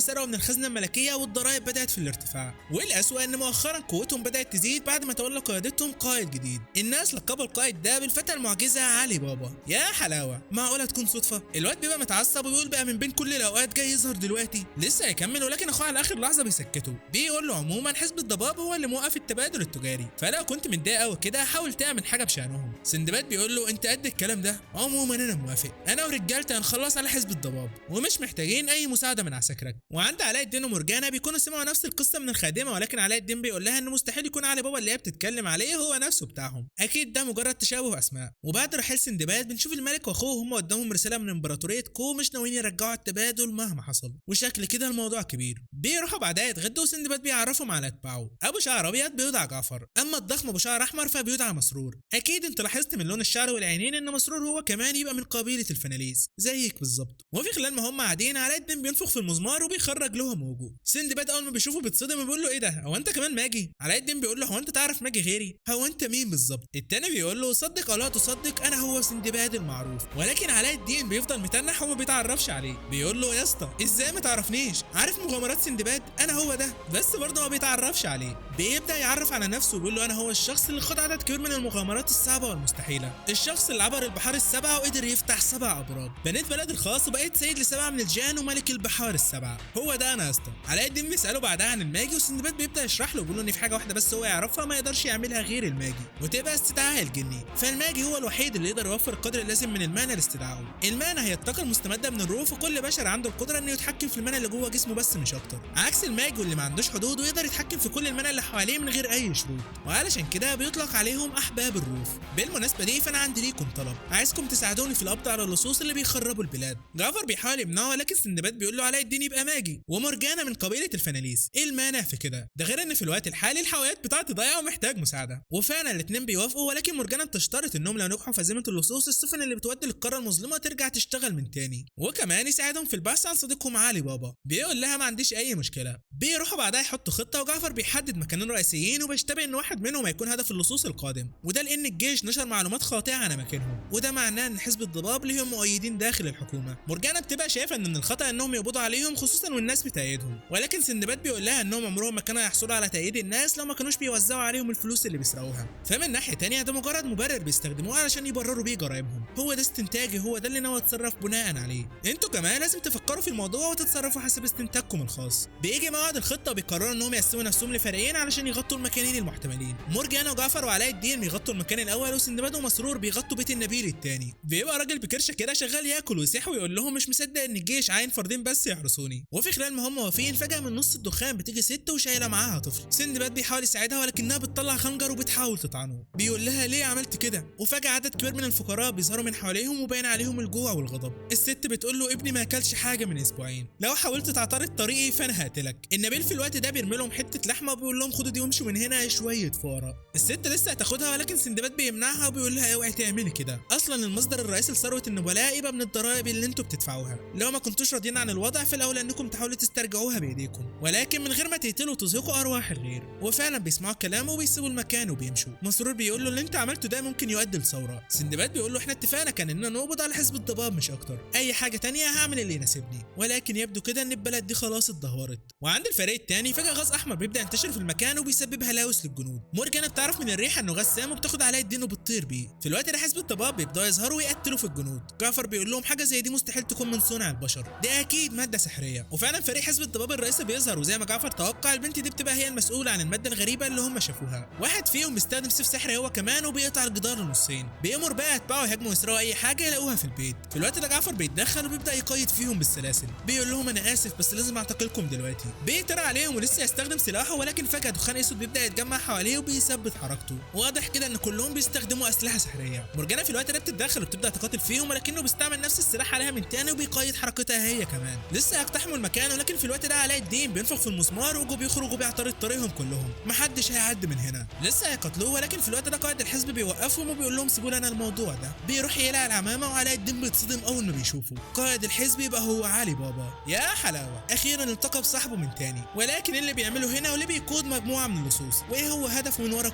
سرقوا من الخزنه الملكيه والضرائب بدات في الارتفاع، والاسوأ ان مؤخرا قوتهم بدات تزيد بعد ما تولى قيادتهم قائد جديد. الناس لقبوا القائد ده بالفتى المعجزه علي بابا. يا حلاوه، معقوله تكون صدفه؟ الواد بيبقى متعصب وبيقول بقى من بين كل الاوقات جاي يظهر دلوقتي. لسه هيكمل ولكن اخوه على اخر لحظه بيسكته. بيقول له عموما حزب الضباب هو اللي موقف التبادل التجاري، فلو كنت متضايق قوي كده حاول تعمل حاجه بشانهم. سندباد بيقول له انت قد الكلام ده؟ عموما انا موافق، انا ورجالتي هنخلص على حزب الضباب ومش محتاجين اي مساعده من عساكرك. وعند علاء الدين ومرجانة بيكونوا سمعوا نفس القصة من الخادمة، ولكن علاء الدين بيقول لها إنه مستحيل يكون علي بابا اللي هي بتتكلم عليه هو نفسه بتاعهم، أكيد ده مجرد تشابه أسماء. وبعد رحيل سندباد بنشوف الملك وأخوه هم قدامهم رسالة من إمبراطورية كو مش ناويين يرجعوا التبادل مهما حصل، وشكل كده الموضوع كبير. بيروحوا بعدها يتغدوا وسندباد بيعرفهم على اتباعه. أبو شعر أبيض بيدعى جعفر، أما الضخم أبو شعر أحمر فبيدعى مسرور. أكيد أنت لاحظت من لون الشعر والعينين إن مسرور هو كمان يبقى من قبيلة الفناليس زيك بالظبط. وفي خلال ما هم قاعدين علاء الدين بينفخ في المزمار وبيخرج لهم موجه. سندباد اول ما بيشوفه بيتصدم وبيقول له ايه ده؟ هو انت كمان ماجي؟ علاء الدين بيقول له هو انت تعرف ماجي غيري؟ هو انت مين بالظبط؟ التاني بيقول له صدق او لا تصدق انا هو سندباد المعروف. ولكن علاء الدين بيفضل متنح وما بيتعرفش عليه. بيقول له يا اسطى ازاي ما تعرفنيش؟ عارف مغامرات سندباد؟ انا هو ده، بس برضه ما بيتعرفش عليه. بيبدا يعرف على نفسه وبيقول له انا هو الشخص اللي خد عدد كبير من المغامرات الصعبه والمستحيله، الشخص اللي عبر البحار السبعه وقدر يفتح 7 ابراج، بنيت بلد الخاص وبقيت سيد ل7 من الجان وملك البحار ال7. هو ده انا يا اسطى. علاء الدين بيساله بعدها عن الماجي وسندباد بيبدا يشرح له وبيقول له ان في حاجه واحده بس هو يعرفها ما يقدرش يعملها غير الماجي، وتبقى استدعاء الجني. فالماجي هو الوحيد اللي يقدر يوفر القدر اللازم من المانا لاستدعائه. المانا هي الطاقه المستمده من الروح، وكل بشر عنده القدره انه يتحكم في المانا اللي جوه جسمه بس مش اكتر، عكس الماجي اللي ما عندوش حدود ويقدر يتحكم في كل المانا اللي حواليه من غير اي شروط، وعلشان كده بيطلق عليهم احباب الروح. بالمناسبه دي فانا عندي ليكم طلب، عايزكم تساعدوني في القبض على اللصوص اللي بيخربوا البلاد. جعفر بيحاول يمنعه ولكن سندباد بيقول له علاء الدين يبقى ماجي ومرجانة من قبيله الفناليس، ايه المانع في كده؟ ده غير ان في الوقت الحالي الحاويات بتاعتي ضايعه ومحتاج مساعده. وفعلا الاثنين بيوافقوا، ولكن مرجانة بتشترط انهم لو نجحوا في هزيمه اللصوص السفن اللي بتودي للقاره المظلمه ترجع تشتغل من تاني، وكمان يساعدهم في البحث عن صديقهم علي بابا. بيقول لها ما عنديش اي مشكله. بيروحوا بعدها يحطوا خطه وجعفر بيحدد مكانين رئيسيين وبيشتبه ان واحد منهم هيكون هدف اللصوص القادم، وده لان الجيش نشر معلومات خاطئه عن اماكنهم، وده معناه ان حزب الضباب ليهم مؤيدين داخل الحكومه. مرجانة بتبقى شايفه ان من الخطا انهم يقبضوا عليهم خصوصا والناس بتأيدهم، ولكن سندباد بيقول لها انهم عمرهم ما كانوا هيحصلوا على تأييد الناس لو ما كانوش بيوزعوا عليهم الفلوس اللي بيسرقوها. فمن ناحيه تانية ده مجرد مبرر بيستخدموه علشان يبرروا بيه جرائمهم، هو ده استنتاجي، هو ده اللي ناوي اتصرف بناء عليه. انتوا كمان لازم تفكروا في الموضوع وتتصرفوا حسب استنتاجكم الخاص. بيجي موعد الخطه وبيقرروا انهم يقسموا نفسهم لفريقين علشان يغطوا المكانين المحتملين. مرجانة وجعفر وعلاء الدين بيغطوا المكان الاول، وسندباد ومسرور بيغطوا بيت النبيل الثاني. بيبقى راجل بكرشه كده شغال ياكل ويصيح ويقول لهم مش مصدق ان الجيش عين فردين بس يحرسوني. وفي خلال ما هم واقفين فجاه من نص الدخان بتيجي ست وشايله معاها طفل. سندباد بيحاول يساعدها ولكنها بتطلع خنجر وبتحاول تطعنه. بيقول لها ليه عملت كده؟ وفجاه عدد كبير من الفقراء بيظهروا من حواليهم وباين عليهم الجوع والغضب. الست بتقول له ابني ما اكلش حاجه من اسبوعين، لو حاولت تعترض طريقي فانا هقتلك. النبيل في الوقت ده بيرمي لهم حته لحمه وبيقول لهم خدوا دي وامشوا من هنا شويه فقراء. الست لسه هتاخدها ولكن سندباد بيمنعها وبيقول لها اوعي تعملي كده، اصلا المصدر الرئيسي لثروه النبلاء يبقى من الضرائب اللي انتوا بتدفعوها، لو ما كنتوش راضيين عن الوضع فالاولى انكم تحاولوا تسترجعوها بايديكم، ولكن من غير ما تقتلوا وتزهقوا ارواح الغير. وفعلا بيسمعوا كلامه وبيسيبوا المكان وبيمشوا. مسرور بيقول له اللي انت عملته ده ممكن يؤدي لثوره. سندباد بيقول له احنا اتفقنا كان اننا نقبض على حزب الضباب مش اكتر، اي حاجه تانية هعمل اللي يناسبني، ولكن يبدو كده ان البلد دي خلاص اتدهورت. وعند الفريق الثاني فجاه غاز احمر بيبدا ينتشر في المكان وبيسبب هلاوس للجنود. مرجانة بتعرف من الريحه انه غاز سام وبتاخد علاء الدين وبتطير بيه. في الوقت ده حزب الضباب بيبداوا يظهروا ويقتلوا في الجنود. جعفر بيقول لهم حاجه زي دي مستحيل تكون من صنع البشر، دي اكيد ماده سحريه. وفعلا فريق حزب الضباب الرئيسي بيظهر، وزي ما جعفر توقع البنت دي بتبقى هي المسؤوله عن الماده الغريبه اللي هم شافوها. واحد فيهم بيستخدم سيف سحري هو كمان وبيقطع الجدار لنصين. بيامر بقى يتبعوا يهاجموا ويسرقوا اي حاجه يلاقوها في البيت. في الوقت ده جعفر بيتدخل وبيبدا يقيد فيهم بالسلاسل. بيقول لهم انا اسف بس لازم اعتقلكم دلوقتي. بيترى عليهم ولسه يستخدم سلاحه، ولكن فجاه دخان اسود بيبدا يتجمع حواليه وبيثبت حركته. واضح كده ان كلهم بيستخدموا اسلحه سحريه. مرجانة في الوقت ده بتتدخل وبتبدا تقاتل فيهم، ولكنه بيستعمل نفس السلاح عليها من تاني وبيقيد حركتها هي كمان. لسه هيقتحموا المكان، ولكن في الوقت ده علاء الدين بينفخ في المسمار وجو بيخرج وبيعترض طريقهم كلهم، محدش هيعدي من هنا. لسه هيقتلوه، ولكن في الوقت ده قائد الحزب بيوقفهم وبيقول لهم سيبوا لنا الموضوع ده. بيروح يقلع العمامه وعلاء الدين بيتصدم اول ما بيشوفه. قائد الحزب يبقى هو علي بابا. يا حلاوه، اخيرا التقى بصاحبه من تاني. ولكن اللي بيعمله هنا واللي بيقود مجموعه من اللصوص، وايه هو هدفه من ورا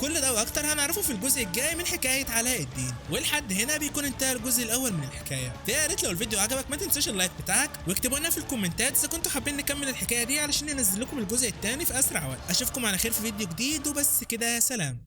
كل ده واكتر هنعرفه في الجزء الجاي من حكايه علاء الدين. ولحد هنا بيكون انتهى الجزء الاول من الحكايه. يا ريت لو الفيديو عجبك ما تنساش اللايك بتاعك، واكتبوا لنا في الكومنتات اذا كنتوا حابين نكمل الحكايه دي علشان ننزل لكم الجزء الثاني في اسرع وقت. اشوفكم على خير في فيديو جديد، وبس كده، سلام.